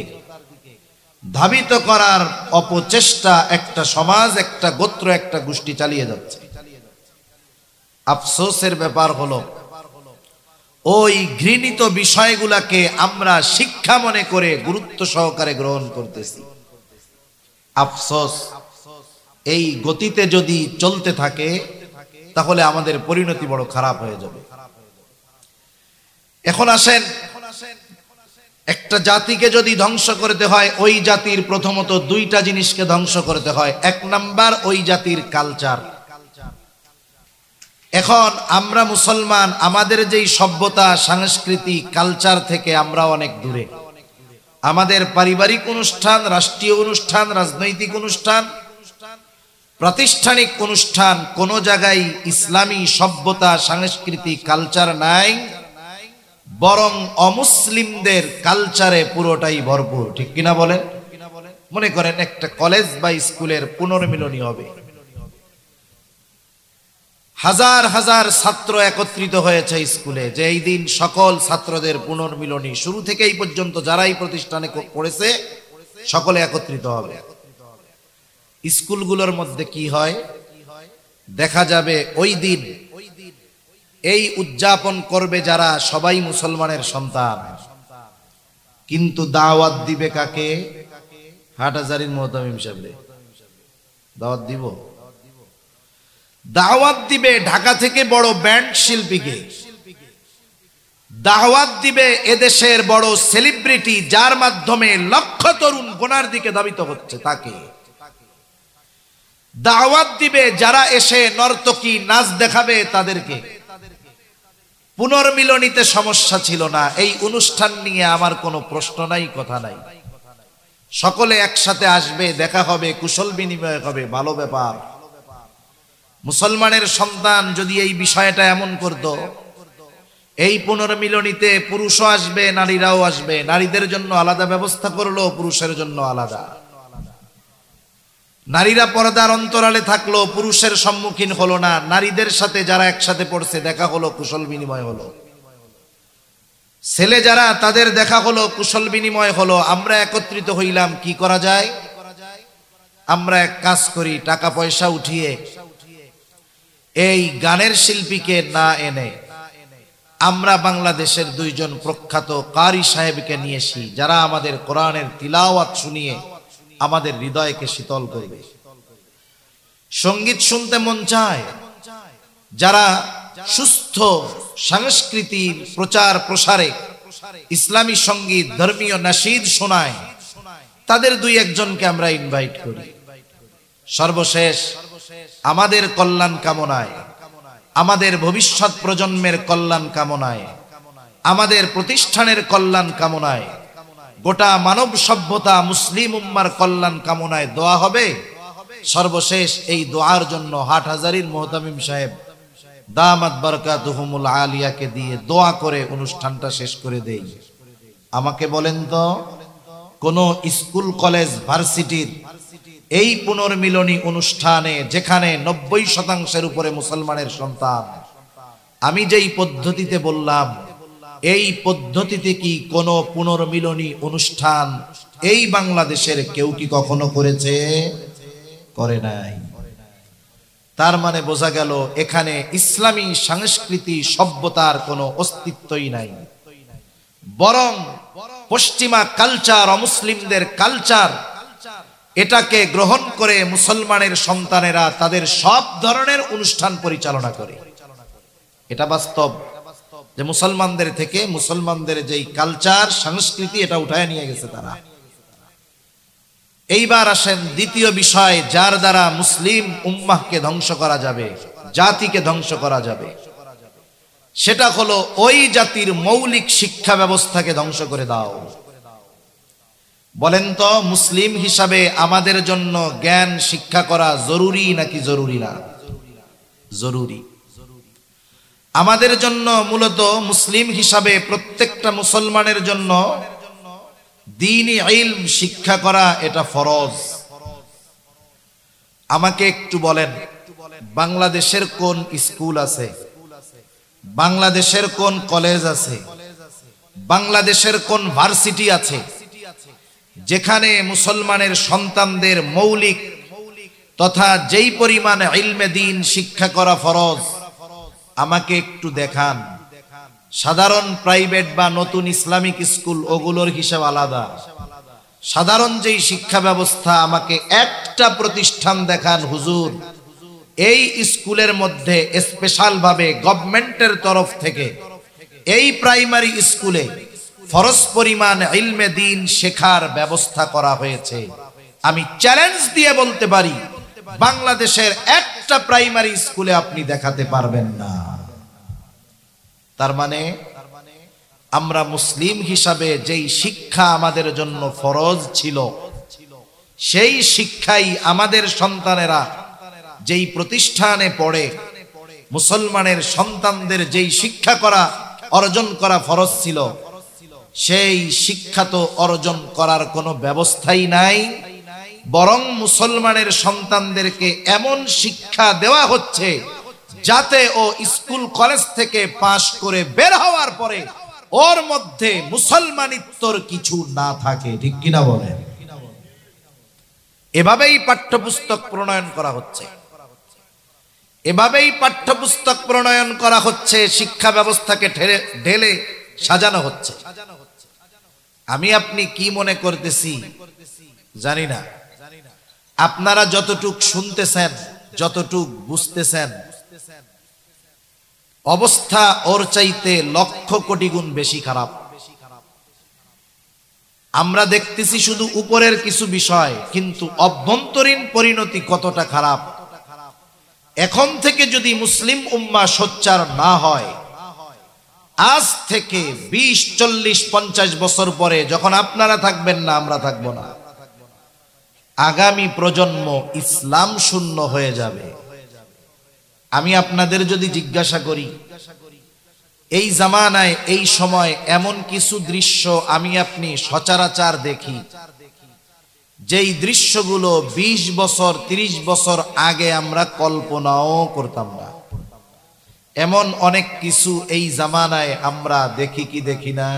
ধাবিত করার অপচেষ্টা একটা সমাজ, একটা গোত্র, একটা গোষ্ঠী চালিয়ে যাচ্ছে। আফসোসের ব্যাপার হলো ওই ঘৃণিত বিষয়গুলাকে আমরা শিক্ষা মনে করে গুরুত্ব সহকারে গ্রহণ করতেছি। আফসোস, এই গতিতে যদি চলতে থাকে তাহলে আমাদের পরিণতি বড় খারাপ হয়ে যাবে। এখন আসেন, একটা জাতিকে যদি ধ্বংস করতে হয়, ওই জাতির প্রথমত দুইটা জিনিসকে ধ্বংস করতে হয়। এক নাম্বার, ওই জাতির কালচার। এখন আমরা মুসলমান, আমাদের যেই সভ্যতা, সংস্কৃতি, কালচার থেকে আমরা অনেক দূরে। আমাদের পারিবারিক অনুষ্ঠান, রাষ্ট্রীয় অনুষ্ঠান, রাজনৈতিক অনুষ্ঠান, প্রাতিষ্ঠানিক অনুষ্ঠান, কোন জায়গায় ইসলামী সভ্যতা, সংস্কৃতি, কালচার নাই, বরং অমুসলিমদের কালচারে পুরোটাই ভরপুর। ঠিক কিনা বলেন? মনে করেন একটা কলেজ বা স্কুলের পুনর্মিলনী হবে, হাজার হাজার ছাত্র একত্রিত হয়েছে স্কুলে, যে এই দিন সকল ছাত্রদের পুনর্মিলনী, শুরু থেকে এই পর্যন্ত যারা এই প্রতিষ্ঠানে পড়েছে সকলে একত্রিত হবে। স্কুলগুলোর মধ্যে কি হয় দেখা যাবে, ওই দিন এই উদযাপন করবে যারা সবাই মুসলমানের সন্তান, কিন্তু দাওয়াত দিবে কাকে? হাটহাজারীর মুহতামিম সাহেবরে দাওয়াত দিব। দাওয়াত দিবে ঢাকা থেকে বড় ব্যান্ড শিল্পীকে, দাওয়াত দিবে এদেশের বড় সেলিব্রিটি, যার মাধ্যমে লক্ষ তরুণ গোনার দিকে ধাবিত হচ্ছে, তাকে দাওয়াত দিবে যারা এসে নর্তকী নাচ দেখাবে তাদেরকে। পুনর্মিলনীতে সমস্যা ছিল না, এই অনুষ্ঠান নিয়ে আমার কোনো প্রশ্ন নাই, কথা নাই। সকলে একসাথে আসবে, দেখা হবে, কুশল বিনিময় হবে, ভালো ব্যাপার। মুসলমানের সন্তান যদি এই বিষয়টা এমন করত, এই পুনর্মিলনীতে পুরুষও আসবে, নারীরাও আসবে, নারীদের জন্য আলাদা ব্যবস্থা করলো, পুরুষের জন্য আলাদা। নারীরা পর্দার অন্তরালে থাকলো, পুরুষের সম্মুখীন হলো না, নারীদের সাথে যারা একসাথে পড়ছে দেখা হলো, কুশল বিনিময় হলো। ছেলে যারা, তাদের দেখা হলো, কুশল বিনিময় হলো। আমরা একত্রিত হইলাম, কি করা যায়? আমরা এক কাজ করি, টাকা পয়সা উঠিয়ে এই গানের শিল্পীকে না এনে আমরা বাংলাদেশের দুইজন প্রখ্যাত কারি সাহেবকে নিয়ে আসি, যারা আমাদের কোরআনের তিলাওয়াত শুনিয়ে আমাদের হৃদয়কে শীতল করবে। সঙ্গীত শুনতে মন চায়, যারা সুস্থ সংস্কৃতির প্রচার প্রসারে ইসলামী সঙ্গীত, ধর্মীয় নাশিদ শোনায়, তাদের দুই একজনকে আমরা ইনভাইট করি। সর্বশেষ আমাদের কল্যাণ কামনায়, আমাদের ভবিষ্যৎ প্রজন্মের কল্যাণ কামনায়, আমাদের প্রতিষ্ঠানের কল্যাণ কামনায়, গোটা মানব সভ্যতা মুসলিম উম্মার কল্যাণ কামনায় দোয়া হবে। সর্বশেষ এই দোয়ার জন্য হাটহাজারীর মুহতামিম সাহেব দামাত বারাকাতুহুমুল আলিয়াকে দিয়ে দোয়া করে অনুষ্ঠানটা শেষ করে দেই। আমাকে বলেন তো, কোন স্কুল, কলেজ, ভার্সিটির এই পুনর্মিলনী অনুষ্ঠানে যেখানে 90% উপরে মুসলমানের সন্তান, আমি যেই পদ্ধতিতে বললাম, এই পদ্ধতিতে কি কোন পুনর্মিলনী অনুষ্ঠান এই বাংলাদেশের কেউ কি কখনো করেছে? করে নাই। তার মানে বোঝা গেল এখানে ইসলামী সংস্কৃতি সভ্যতার কোনো অস্তিত্বই নাই, বরং পশ্চিমা কালচার, অমুসলিমদের কালচার, এটাকে গ্রহণ করে মুসলমানের সন্তানেরা তাদের সব ধরনের অনুষ্ঠান পরিচালনা করে। এটা বাস্তব যে মুসলমানদের থেকে মুসলমানদের যেই কালচার, সংস্কৃতি, এটা উঠায় নিয়ে গেছে তারা। এইবার আসেন দ্বিতীয় বিষয়, যার দ্বারা মুসলিম উম্মাহকে ধ্বংস করা যাবে, জাতিকে ধ্বংস করা যাবে, সেটা হলো ওই জাতির মৌলিক শিক্ষা ব্যবস্থাকে ধ্বংস করে দাও। বলেন তো, মুসলিম হিসাবে আমাদের জন্য জ্ঞান শিক্ষা করা জরুরি নাকি জরুরি না? জরুরি। আমাদের জন্য মূলত মুসলিম হিসাবে প্রত্যেকটা মুসলমানের জন্য দ্বীনি ইলম শিক্ষা করা এটা ফরজ। আমাকে একটু বলেন, বাংলাদেশের কোন স্কুল আছে, বাংলাদেশের কোন কলেজ আছে, বাংলাদেশের কোন ভার্সিটি আছে যেখানে মুসলমানের সন্তানদের মৌলিক তথা যেই পরিমাণ ইলমে দ্বীন শিক্ষা করা ফরজ? আমাকে একটু দেখান। সাধারণ প্রাইভেট বা নতুন ইসলামিক স্কুল ওগুলোর হিসাব আলাদা। সাধারণ যেই শিক্ষা ব্যবস্থা, আমাকে একটা প্রতিষ্ঠান দেখান হুজুর, এই স্কুলের মধ্যে স্পেশাল ভাবে গভর্নমেন্টের তরফ থেকে এই প্রাইমারি স্কুলে ফরজ পরিমাণ ইলমে দ্বীন শেখার ব্যবস্থা করা হয়েছে। আমি চ্যালেঞ্জ দিয়ে বলতে পারি, বাংলাদেশের একটা প্রাইমারি স্কুলে আপনি দেখাতে পারবেন না। তার মানে আমরা মুসলিম হিসাবে যেই শিক্ষা আমাদের জন্য ফরজ ছিল, সেই শিক্ষাই আমাদের সন্তানেরা যেই প্রতিষ্ঠানে পড়ে, মুসলমানের সন্তানদের যেই শিক্ষা অর্জন করা ফরজ ছিল, সেই শিক্ষা তো অর্জন করার কোনো ব্যবস্থাই নাই। বরং মুসলমানের সন্তানদেরকে এমন শিক্ষা দেওয়া হচ্ছে যাতে ও স্কুল কলেজ থেকে পাশ করে বের হওয়ার পরে ওর মধ্যে মুসলমানিত্বর কিছু না থাকে। ঠিক কিনা বলেন? এভাবেই পাঠ্যপুস্তক প্রণয়ন করা হচ্ছে, এভাবেই পাঠ্যপুস্তক প্রণয়ন করা হচ্ছে, শিক্ষা ব্যবস্থাকে ঢেলে সাজানো হচ্ছে। আমি আপনি কি মনে করতেছি জানি না, আপনারা যতটুক শুনতেছেন, যতটুক বুঝতেছেন, অবস্থা ওর চাইতে লক্ষ কোটি গুণ বেশি খারাপ। আমরা দেখতেছি শুধু উপরের কিছু বিষয়, কিন্তু অভ্যন্তরীণ পরিণতি কতটা খারাপ। এখন থেকে যদি মুসলিম উম্মাহ সোচ্চার না হয়, আজ থেকে 20, 40, 50 বছর পরে যখন আপনারা থাকবেন না, আমরা থাকবো না, আগামী প্রজন্ম ইসলাম শূন্য হয়ে যাবে। আমি আপনাদের যদি জিজ্ঞাসা করি, এই জামানায় এই সময় এমন কিছু দৃশ্য আমি আপনি সচরাচর দেখি, যেই দৃশ্যগুলো 20 বছর 30 বছর আগে আমরা কল্পনাও করতাম না। এমন অনেক কিছু এই জামানায় আমরা দেখি কি দেখি না?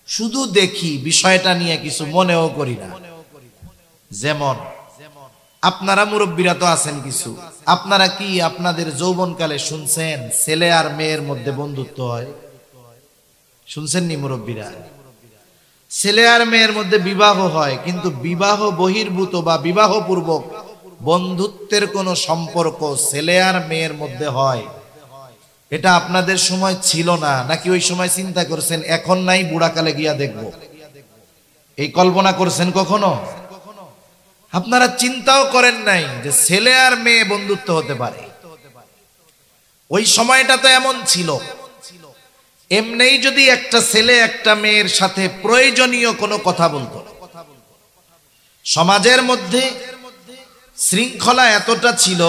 শুধু দেখি, বিষয়টা নিয়ে কিছু মনেও করি না। যেমন আপনারা মুরব্বীরা তো আছেন কিছু, আপনারা কি আপনাদের যৌবনকালে শুনছেন ছেলে আর মেয়ের মধ্যে বন্ধুত্ব হয়? শুনছেন নি মুরব্বীরা? ছেলে আর মেয়ের মধ্যে বিবাহ হয়, কিন্তু বিবাহ বহির্ভূত বা বিবাহ পূর্বক বন্ধুত্বের কোনো সম্পর্ক ছেলে আর মেয়ের মধ্যে হয়? এটা আপনাদের সময় ছিল না, নাকি ওই সময় চিন্তা করছেন এখন নাই, বুড়াকালে গিয়া দেখব? এই কল্পনা করছেন কখনো? আপনারা চিন্তাও করেন নাই যে ছেলে আর মেয়ে বন্ধুত্ব হতে পারে। ওই সময়টা তো এমন ছিল, এমনিই যদি একটা ছেলে একটা মেয়ের সাথে প্রয়োজনীয় কোনো কথা বলতো, সমাজের মধ্যে শৃঙ্খলা এতটা ছিল,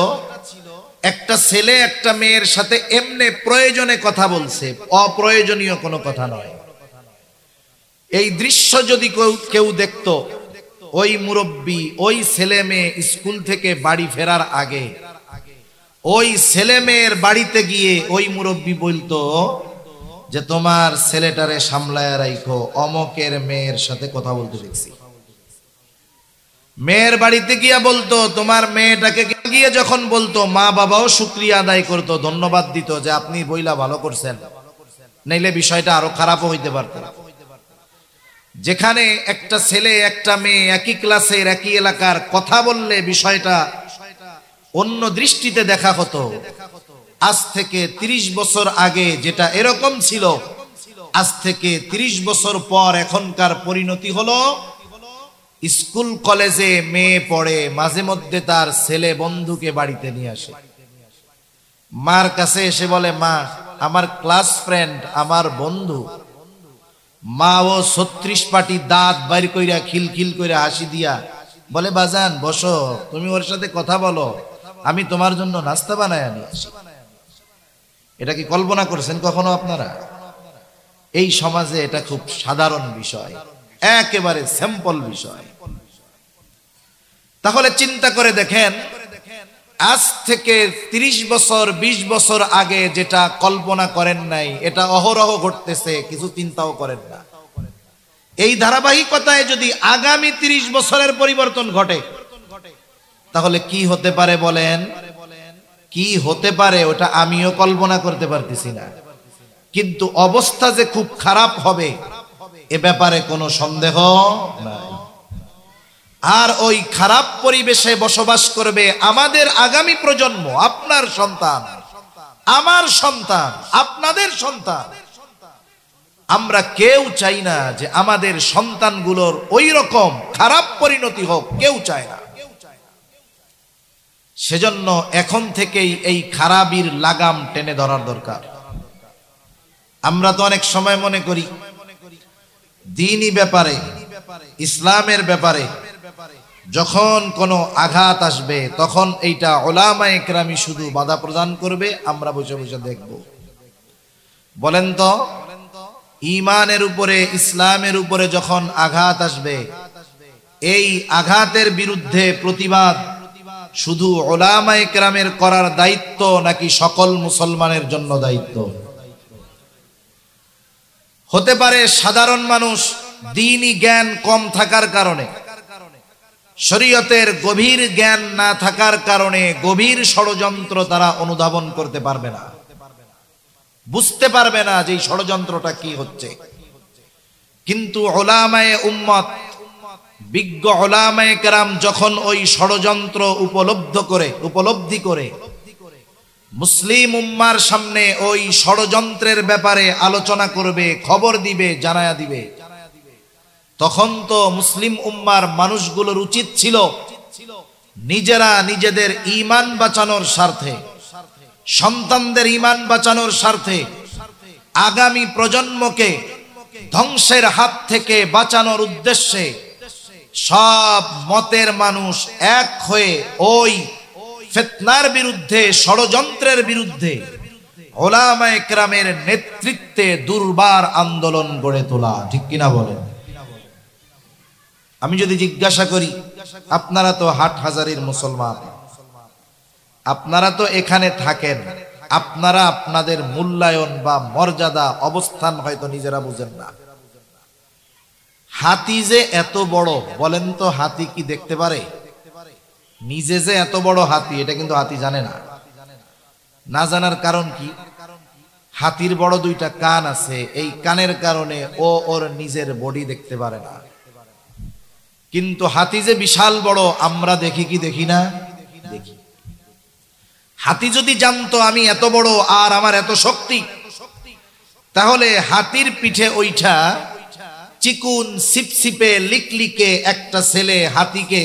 একটা ছেলে একটা মেয়ের সাথে এমনি প্রয়োজনে কথা বলছে, অপ্রয়োজনীয় কোনো কথা নয়। এই দৃশ্য যদি কেউ দেখতো, ওই মুরব্বী ওই ছেলে মেয়ে স্কুল থেকে বাড়ি ফেরার আগে ওই ছেলে মেয়ের বাড়িতে গিয়ে ওই মুরব্বী বলতো যে তোমার ছেলেটারে সামলায় রাখো, অমকের মেয়ের সাথে কথা বলতে দেখছি। মেয়ের বাড়িতে গিয়া বলতো তোমার মেয়েটাকে, গিয়ে যখন বলতো মা বাবাও শুকরিয়া আদায় করতো, ধন্যবাদ দিত যে আপনি বইলা ভালো করছেন, নাইলে বিষয়টা আরো খারাপও হইতে পারত। যেখানে একটা ছেলে একটা মেয়ে একই ক্লাসের একই এলাকার, কথা বললে বিষয়টা অন্য দৃষ্টিতে দেখা হতো। আজ থেকে 30 বছর আগে যেটা এরকম ছিল, আজ থেকে 30 বছর পর এখনকার পরিণতি হলো স্কুল কলেজে মেয়ে পড়ে, মাঝে মধ্যে তার ছেলে বন্ধুকে বাড়িতে নিয়ে আসে, মার কাছে এসে বলে, মা আমার ক্লাস ফ্রেন্ড, আমার বন্ধু। মা ও 36 পাটি দাঁত বাইর কইরা খিলখিল কইরা হাসি দিয়া বলে, বাজান বসো, তুমি ওর সাথে কথা বলো, আমি তোমার জন্য নাস্তা বানায় আনি আসি। এটা কি কল্পনা করেছেন কখনো আপনারা? এই সমাজে এটা খুব সাধারণ বিষয়, একেবারে সিম্পল বিষয়। তাহলে চিন্তা করে দেখেন, আজ থেকে 30 বছর 20 বছর আগে যেটা কল্পনা করেন নাই, এটা অহরহ ঘটতেছে, কিছু চিন্তাও করেন না। এই ধারাবাহিকতায় যদি আগামী 30 বছরের পরিবর্তন ঘটে, তাহলে কি হতে পারে বলেন? কি হতে পারে ওটা আমিও কল্পনা করতে পারতেছি না, কিন্তু অবস্থা যে খুব খারাপ হবে এ ব্যাপারে কোনো সন্দেহ নাই। আর ওই খারাপ পরিবেশে বসবাস করবে আমাদের আগামী প্রজন্ম, আপনার সন্তান, আমার সন্তান, আপনাদের সন্তান। আমরা কেউ চাই না যে আমাদের সন্তানগুলোর ওই রকম খারাপ পরিণতি হোক, কেউ চায় না। সেজন্য এখন থেকেই এই খারাপির লাগাম টেনে ধরার দরকার। আমরা তো অনেক সময় মনে করি দ্বীনি ব্যাপারে, ইসলামের ব্যাপারে যখন কোনো আঘাত আসবে তখন এইটা উলামায়ে কেরামি শুধু বাধা প্রদান করবে, আমরা বসে বসে দেখব। বলেন তো, ঈমানের উপরে, ইসলামের উপরে যখন আঘাত আসবে, এই আঘাতের বিরুদ্ধে প্রতিবাদ শুধু উলামায়ে কেরামের করার দায়িত্ব নাকি সকল মুসলমানের জন্য দায়িত্ব? হতে পারে সাধারণ মানুষ দ্বীনি জ্ঞান কম থাকার কারণে, শরীয়তের গভীর জ্ঞান না থাকার কারণে গভীর ষড়যন্ত্র তারা অনুধাবন করতে পারবে না, বুঝতে পারবে না যে এই ষড়যন্ত্রটা কি হচ্ছে। কিন্তু উলামায়ে উম্মত, বিজ্ঞ উলামায়ে কেরাম যখন ওই ষড়যন্ত্র উপলব্ধি করে মুসলিম উম্মার সামনে ওই ষড়যন্ত্রের ব্যাপারে আলোচনা করবে, খবর দিবে, জানায়া দিবে, তখন তো মুসলিম উম্মার মানুষগুলোর উচিত ছিল নিজেরা নিজেদের ঈমান বাঁচানোর স্বার্থে, সন্তানদের ঈমান বাঁচানোর স্বার্থে, আগামী প্রজন্মকে ধ্বংসের হাত থেকে বাঁচানোর উদ্দেশ্যে সব মতের মানুষ এক হয়ে ওই ফিতনার বিরুদ্ধে, ষড়যন্ত্রের বিরুদ্ধে উলামায়ে কেরামের নেতৃত্বে দুর্বার আন্দোলন গড়ে তোলা। ঠিক কিনা বলেন? আমি যদি জিজ্ঞাসা করি, আপনারা তো হাটহাজারীর মুসলমান, আপনারা তো এখানে থাকেন, আপনারা আপনাদের মূল্যায়ন বা মর্যাদা অবস্থান হয়তো নিজেরা বুঝেন না। হাতি যে এত বড়, বলেন তো হাতি কি দেখতে পারে? নিজে যে এত বড় হাতি, এটা কিন্তু হাতি জানে না। না জানার কারণ কি? হাতির বড় দুইটা কান আছে, এই কানের কারণে ও ওর নিজের বডি দেখতে পারে না। কিন্তু হাতি যে বিশাল বড় আমরা দেখি কি দেখি না? দেখি। হাতি যদি জানতো আমি এত বড় আর আমার এত শক্তি, তাহলে হাতির পিঠে ওইটা চিকুন সিপসিপে লিকলিকে একটা ছেলে হাতিকে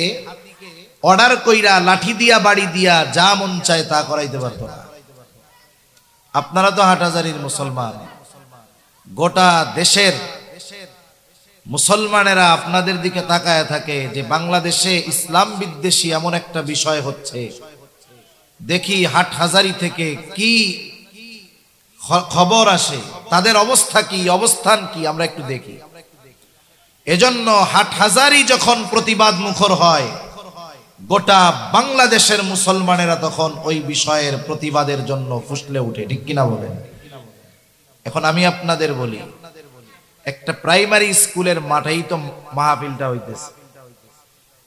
অর্ডার কইরা লাঠি দিয়া বাড়ি দিয়া যা মন চায় তা করাইতে পারত না। আপনারা তো হাটহাজারীর মুসলমান, গোটা দেশের মুসলমানেরা আপনাদের দিকে তাকায় থাকে যে বাংলাদেশে ইসলাম বিদ্বেষী এমন একটা বিষয় হচ্ছে, দেখি হাটহাজারী থেকে কি খবর আসে, তাদের অবস্থা কি, অবস্থান কি, আমরা একটু দেখি। এজন্য হাটহাজারী যখন প্রতিবাদ মুখর হয়, গোটা বাংলাদেশের মুসলমানেরা তখন ওই বিষয়ের প্রতিবাদের জন্য ফুসলে উঠে। ঠিক কিনা বলেন? এখন আমি আপনাদের বলি, একটা প্রাইমারি স্কুলের মাঠেই তো মাহফিলটা হইতেছে।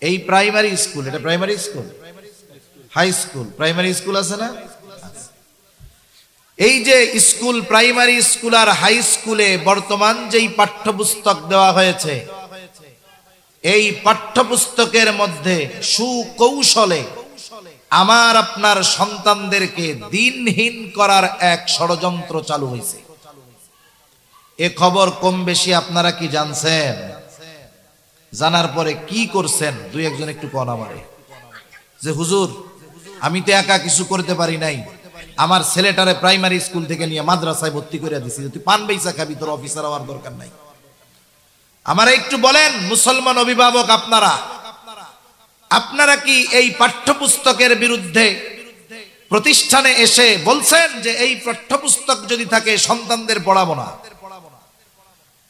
এই প্রাইমারি স্কুল, এটা primary school, high school, primary school আছে না? এই যে স্কুল, প্রাইমারি স্কুল আর হাই স্কুলে বর্তমান যেই পাঠ্যপুস্তক দেওয়া হয়েছে, এই পাঠ্যপুস্তকের মধ্যে সুকৌশলে আমার আপনার সন্তানদেরকে দ্বীনহীন করার এক ষড়যন্ত্র চালু হয়েছে। এ খবর কম বেশি আপনারা কি জানছেন? জানার পরে কি করছেন দুই একজন একটু কন আমারে, যে হুজুর আমি তো একা কিছু করতে পারি নাই, আমার ছেলেটারে প্রাইমারি স্কুল থেকে নিয়ে মাদ্রাসায় ভর্তি করে দিছি, তুই পান বেচা খাবি, তোর অফিসার হওয়ার দরকার নাই। আমারা একটু বলেন মুসলমান অভিভাবক আপনারা কি এই পাঠ্যপুস্তকের বিরুদ্ধে প্রতিষ্ঠানে এসে বলছেন যে এই পাঠ্যপুস্তক যদি থাকে সন্তানদের পড়াবো না,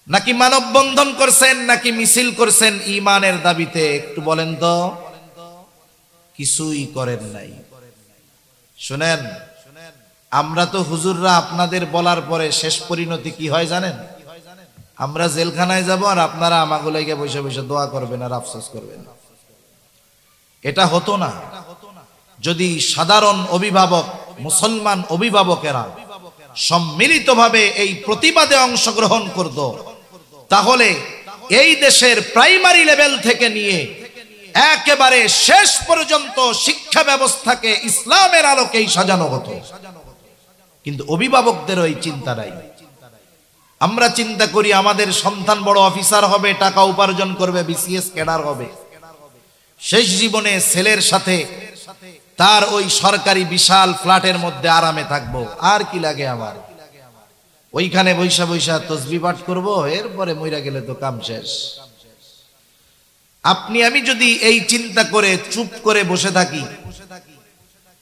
নাকি মানববন্ধন করছেন, নাকি মিছিল করছেন ঈমানের দাবিতে? একটু বলেন তো। কিছুই করেন নাই। শুনেন, আমরা তো হুজুররা আপনাদের বলার পরে শেষ পরিণতি কি হয় জানেন? আমরা জেলখানায় যাব আর আপনারা আমাগুলাইকে বসে বসে দোয়া করবেন আর আফসোস করবেন। এটা হতো না যদি সাধারণ অভিভাবক, মুসলমান অভিভাবকেরা সম্মিলিতভাবে এই প্রতিবাদে অংশগ্রহণ করত, তাহলে এই দেশের প্রাইমারি লেভেল থেকে নিয়ে একেবারে শেষ পর্যন্ত শিক্ষা ব্যবস্থাকে ইসলামের আলোকেই সাজানো হতো। কিন্তু অভিভাবকদের ওই চিন্তা নাই। আমরা চিন্তা করি আমাদের সন্তান বড় অফিসার হবে, টাকা উপার্জন করবে, বিসিএস ক্যাডার হবে, শেষ জীবনে ছেলের সাথে তার ওই সরকারি বিশাল ফ্ল্যাটের মধ্যে আরামে থাকবো, আর কি লাগে আমার, ওইখানে বৈশা বৈশা তসবিহ পাঠ করবো, এরপরে মইরা গেলে তো কাম শেষ। আপনি আমি যদি এই চিন্তা করে চুপ করে বসে থাকি,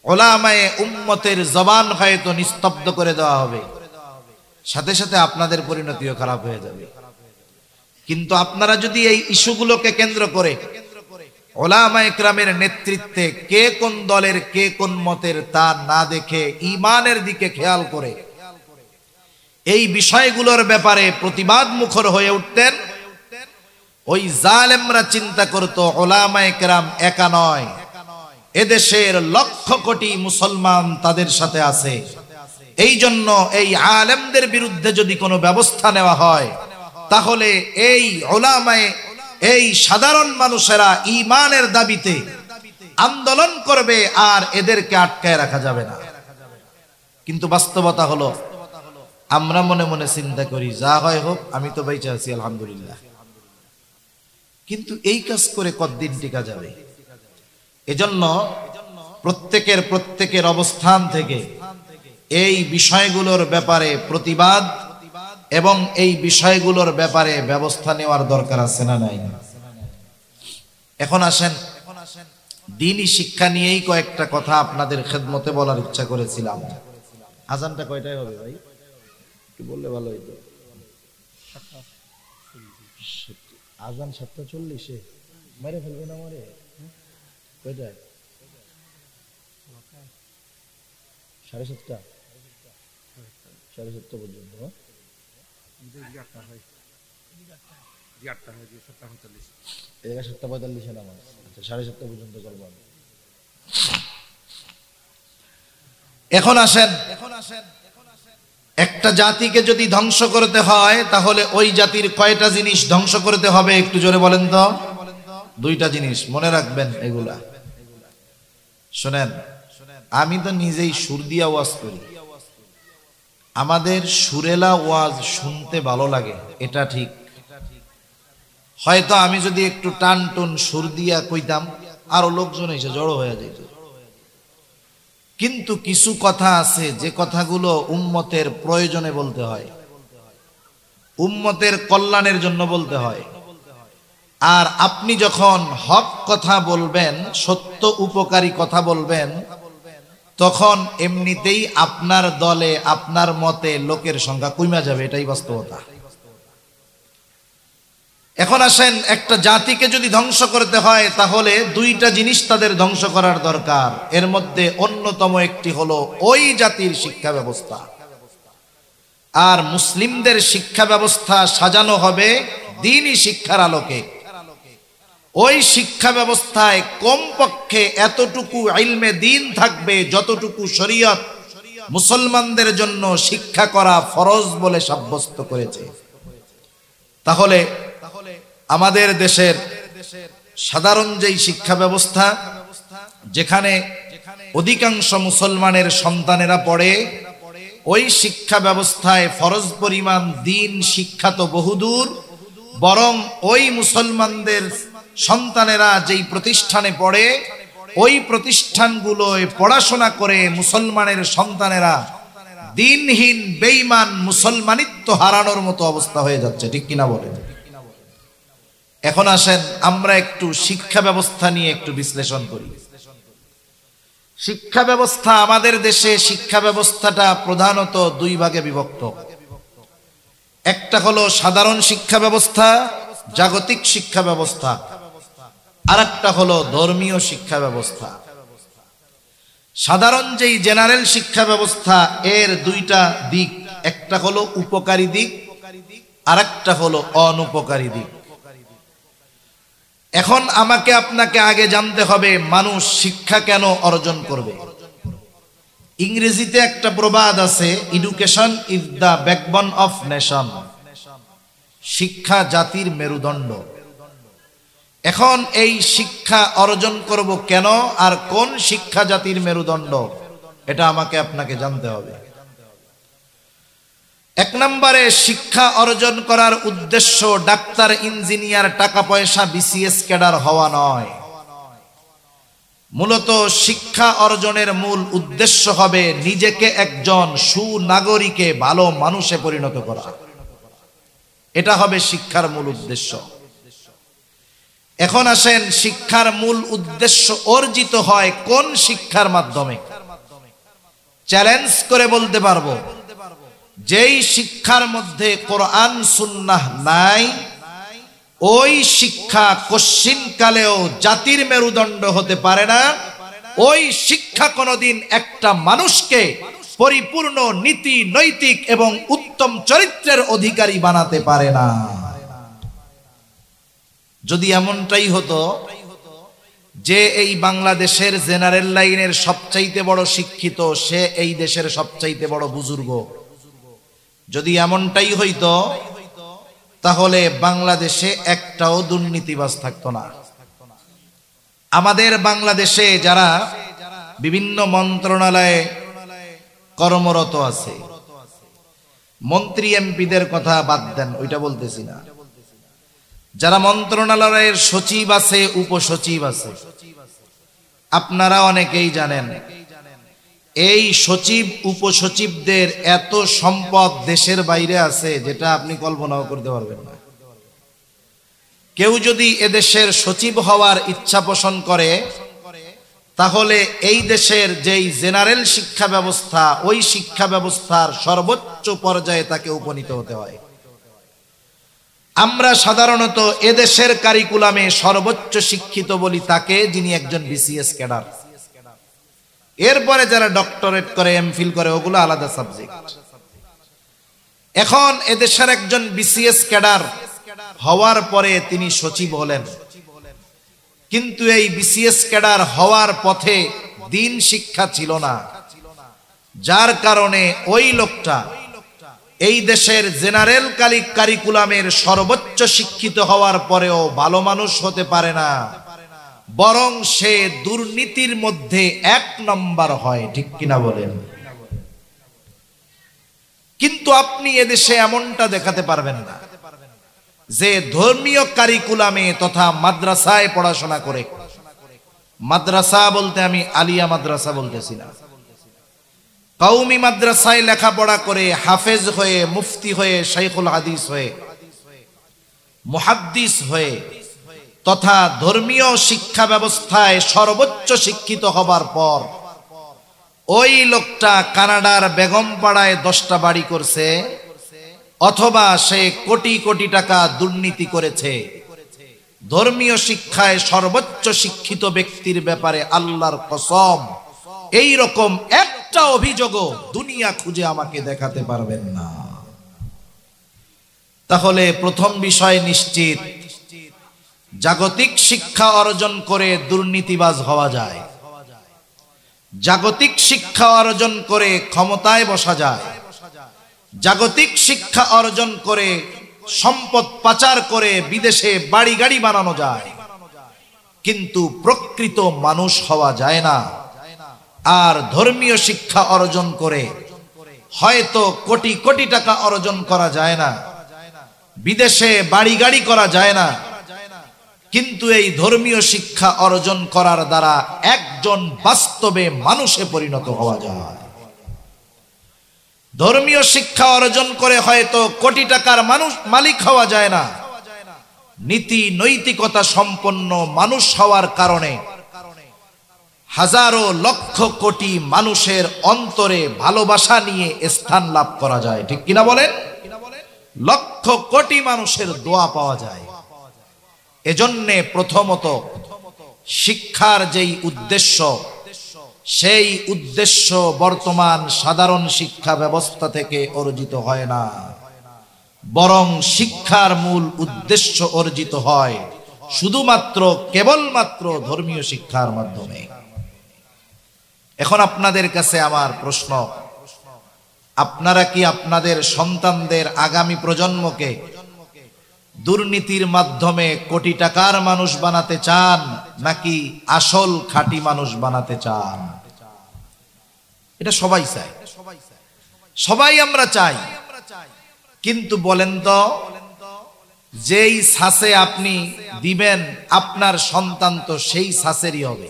উলামায়ে উম্মতের জবান হয়তো নিস্তব্ধ করে দেওয়া হবে, সাথে সাথে আপনাদের পরিণতিও খারাপ হয়ে যাবে। কিন্তু আপনারা যদি এই ইস্যুগুলোকে কেন্দ্র করে উলামায়ে কেরামের নেতৃত্বে কে কোন দলের কে কোন মতের তা না দেখে ঈমানের দিকে খেয়াল করে এই বিষয়গুলোর ব্যাপারে প্রতিবাদ মুখর হয়ে উঠতেন, ওই জালেমরা চিন্তা করত উলামায়ে কেরাম একা নয়, এদেশের লক্ষ কোটি মুসলমান তাদের সাথে আছে। এই জন্য এই আলেমদের বিরুদ্ধে যদি কোনো ব্যবস্থা নেওয়া হয়, তাহলে এই উলামায়ে, এই সাধারণ মানুষেরা ঈমানের দাবিতে আন্দোলন করবে আর এদেরকে আটকায় রাখা যাবে না। কিন্তু বাস্তবতা হলো আমরা মনে মনে চিন্তা করি যা হয় হোক, আমি তো বেঁচে আছি আলহামদুলিল্লাহ। কিন্তু এই কাজ করে কতদিন টিকা যাবে? এজন্য প্রত্যেকের অবস্থান থেকে এই বিষয়গুলোর ব্যাপারে প্রতিবাদ এবং এই বিষয়গুলোর ব্যাপারে ব্যবস্থা নেওয়ার দরকার আছে না নাই? এখন আসেন, দ্বীনি শিক্ষা নিয়েই কয়েকটা কথা আপনাদের খেদমতে বলার ইচ্ছা করেছিলাম। আজানটা কয়টায় হবে ভাই? একটু বললে ভালো হইতো। আজান 7:40-এ মেরে ফেলবে না মরে? কয়টায়? 7:30? 7:30 পর্যন্ত। এদিকে 7:45 নামাজ। আচ্ছা, 7:30 পর্যন্ত করবো। এখন আসেন, একটা জাতিকে যদি ধ্বংস করতে হয় তাহলে ওই জাতির কয়টা জিনিস ধ্বংস করতে হবে একটু জোরে বলেন তো? দুইটা জিনিস মনে রাখবেন এগুলা। শুনেন, আমি তো নিজেই সুর দিয়া ওয়াজ করি, আমাদের সুরেলা ওয়াজ শুনতে ভালো লাগে, এটা ঠিক। হয়তো আমি যদি একটু টান টুন সুর দিয়া কইতাম আরো লোকজন এসে জড়ো হয়ে যেত। কিন্তু কিছু কথা আছে যে কথাগুলো উম্মতের প্রয়োজনে বলতে হয়, উম্মতের কল্যাণের জন্য বলতে হয়। আর আপনি যখন হক কথা বলবেন, সত্য উপকারী কথা বলবেন, তখন এমনিতেই আপনার দলে আপনার মতে লোকের সংখ্যা কমে যাবে, এটাই বাস্তবতা। এখন আসেন, একটা জাতিকে যদি ধ্বংস করতে হয় তাহলে দুইটা জিনিস তাদের ধ্বংস করার দরকার। এর মধ্যে অন্যতম একটি হলো ওই জাতির শিক্ষা ব্যবস্থা। আর মুসলিমদের শিক্ষা ব্যবস্থা সাজানো হবে দ্বীনি শিক্ষার আলোকে। ওই শিক্ষা ব্যবস্থায় কমপক্ষে এতটুকু ইলমে দ্বীন থাকবে যতটুকু শরীয়ত মুসলমানদের জন্য শিক্ষা করা ফরজ বলে সাব্যস্ত করেছে। তাহলে আমাদের দেশের সাধারণ যেই শিক্ষা ব্যবস্থা, যেখানে অধিকাংশ মুসলমানের সন্তানেরা পড়ে, ওই শিক্ষা ব্যবস্থায় ফরজ পরিমাণ দ্বীন শিক্ষা তো বহুদূর, বরং ওই মুসলমানদের সন্তানেরা যেই প্রতিষ্ঠানে পড়ে ওই প্রতিষ্ঠানগুলোয় পড়াশোনা করে মুসলমানের সন্তানেরা দিনহীন বেঈমান মুসলমানিত্ব হারানোর মতো অবস্থা হয়ে যাচ্ছে, ঠিক কিনা বলেন? এখন আসেন আমরা একটু শিক্ষা ব্যবস্থা নিয়ে একটু বিশ্লেষণ করি। শিক্ষা ব্যবস্থা আমাদের দেশে, শিক্ষা ব্যবস্থাটা প্রধানত দুই ভাগে বিভক্ত। একটা হলো সাধারণ শিক্ষা ব্যবস্থা, জাগতিক শিক্ষা ব্যবস্থা, আর একটা হলো ধর্মীয় শিক্ষা ব্যবস্থা। সাধারণ যেই জেনারেল শিক্ষা ব্যবস্থা এর দুইটা দিক, একটা হলো উপকারী দিক আর একটা হলো অনুপকারী দিক। এখন আমাকে আপনাকে আগে জানতে হবে মানুষ শিক্ষা কেন অর্জন করবে। ইংরেজিতে একটা প্রবাদ আছে, education is the backbone of nation, শিক্ষা জাতির মেরুদণ্ড। এখন এই শিক্ষা অর্জন করব কেন আর কোন শিক্ষা জাতির মেরুদণ্ড, এটা আমাকে আপনাকে জানতে হবে। এক নম্বরে শিক্ষা অর্জন করার উদ্দেশ্য ডাক্তার, ইঞ্জিনিয়ার, টাকা পয়সা, বিসিএস ক্যাডার হওয়া নয়। মূলত শিক্ষা অর্জনের মূল উদ্দেশ্য হবে নিজেকে একজন সুনাগরিকে, ভালো মানুষে পরিণত করা। এটা হবে শিক্ষার মূল উদ্দেশ্য। এখন আসেন, শিক্ষার মূল উদ্দেশ্য অর্জিত হয় কোন শিক্ষার মাধ্যমে? চ্যালেঞ্জ করে বলতে পারবো, যেই শিক্ষার মধ্যে কোরআন সুন্নাহ নাই ওই শিক্ষা কশ্চিনকালেও জাতির মেরুদণ্ড হতে পারে না। ওই শিক্ষা কোনোদিন একটা মানুষকে পরিপূর্ণ নীতি, নৈতিক এবং উত্তম চরিত্রের অধিকারী বানাতে পারে না। যদি এমনটাই হতো যে এই বাংলাদেশের জেনারেল লাইনের সবচাইতে বড় শিক্ষিত সে এই দেশের সবচাইতে বড় বুজুর্গ, যদি এমনটাই হইতো তাহলে বাংলাদেশে একটাও দুর্নীতিবাজ থাকতো না। আমাদের বাংলাদেশে যারা বিভিন্ন মন্ত্রণালয়ে কর্মরত আছে, মন্ত্রী এমপিদের কথা বাদ দেন, ওইটা বলতেছি না, যারা মন্ত্রণালয়ের সচিব আছে, উপসচিব আছে, আপনারা অনেকেই জানেন এই সচিব উপসচিবদের এত সম্পদ দেশের বাইরে আছে যেটা আপনি কল্পনাও করতে পারবেন না। কেউ যদি এদেশের সচিব হওয়ার ইচ্ছা পোষণ করে তাহলে এই দেশের যেই জেনারেল শিক্ষা ব্যবস্থা ওই শিক্ষা ব্যবস্থার সর্বোচ্চ পর্যায়ে তাকে উপনীত হতে হয়। আমরা সাধারণত এদেশের কারিকুলামে সর্বোচ্চ শিক্ষিত বলি তাকে যিনি একজন বিসিএস ক্যাডার। এরপরে যারা ডক্টরেট করে, এমফিল করে, ওগুলো আলাদা সাবজেক্ট। এখন এদেশের একজন বিসিএস ক্যাডার হওয়ার পরে তিনি সচিব হলেন, কিন্তু এই বিসিএস ক্যাডার হওয়ার পথে দিন শিক্ষা ছিল না, যার কারণে ওই লোকটা এই দেশের জেনারেল কারিকুলামের সর্বোচ্চ শিক্ষিত হওয়ার পরেও ভালো মানুষ হতে পারে না, বরং সে দুর্নীতির মধ্যে 1 নম্বর হয়, ঠিক কিনা বলেন? কিন্তু আপনি এদেশে এমনটা দেখাতে পারবেন না যে ধর্মীয় কারিকুলামে তথা মাদ্রাসায় পড়াশোনা করে, মাদ্রাসা বলতে আমি আলিয়া মাদ্রাসা বলতেছি না, কওমি মাদ্রাসায় লেখাপড়া করে হাফেজ হয়ে, মুফতি হয়ে, শাইখুল হাদিস হয়ে, মুহাদ্দিস হয়ে তথা ধর্মীয় শিক্ষা ব্যবস্থায় সর্বোচ্চ শিক্ষিত হবার পর ওই লোকটা কানাডার বেগমপাড়ায় 10টা বাড়ি করছে, অথবা সে কোটি কোটি টাকা দুর্নীতি করেছে। ধর্মীয় শিক্ষায় সর্বোচ্চ শিক্ষিত ব্যক্তির ব্যাপারে আল্লাহর কসম এই রকম একটা অভিযোগও দুনিয়া খুঁজে আমাকে দেখাতে পারবেন না। তাহলে প্রথম বিষয় নিশ্চিত, জাগতিক শিক্ষা অর্জন করে দুর্নীতিবাজ হওয়া যায়, জাগতিক শিক্ষা অর্জন করে ক্ষমতায় বসা যায়, জাগতিক শিক্ষা অর্জন করে সম্পদ পাচার করে বিদেশে বাড়ি গাড়ি বানানো যায়, কিন্তু প্রকৃত মানুষ হওয়া যায় না। আর ধর্মীয় শিক্ষা অর্জন করে হয়তো কোটি কোটি টাকা অর্জন করা যায় না, বিদেশে বাড়ি গাড়ি করা যায় না, কিন্তু এই ধর্মীয় শিক্ষা অর্জন করার দ্বারা একজন বাস্তবে মানুষে পরিণত হওয়া যায়। ধর্মীয় শিক্ষা অর্জন করে হয়তো কোটি টাকার মানুষ মালিক হওয়া যায় না, নীতি নৈতিকতা সম্পন্ন মানুষ হওয়ার কারণে হাজারো লক্ষ কোটি মানুষের অন্তরে ভালোবাসা নিয়ে স্থান লাভ করা যায়। ঠিক কিনা বলেন? লক্ষ কোটি মানুষের দোয়া পাওয়া যায়। এজন্যে প্রথমত শিক্ষার যেই উদ্দেশ্য, সেই উদ্দেশ্য বর্তমান সাধারণ শিক্ষা ব্যবস্থা থেকে অর্জিত হয় না, বরং শিক্ষার মূল উদ্দেশ্য অর্জিত হয় শুধুমাত্র কেবলমাত্র ধর্মীয় শিক্ষার মাধ্যমে। এখন আপনাদের কাছে আমার প্রশ্ন, আপনারা কি আপনাদের সন্তানদের আগামী প্রজন্মকে দুর্নীতির মাধ্যমে কোটি টাকার মানুষ বানাতে চান, নাকি আসল খাঁটি মানুষ বানাতে চান? এটা সবাই চায়, সবাই আমরা চাই। কিন্তু বলেন তো, যেই ছাসে আপনি দিবেন আপনার সন্তান তো সেই ছাসেরই হবে।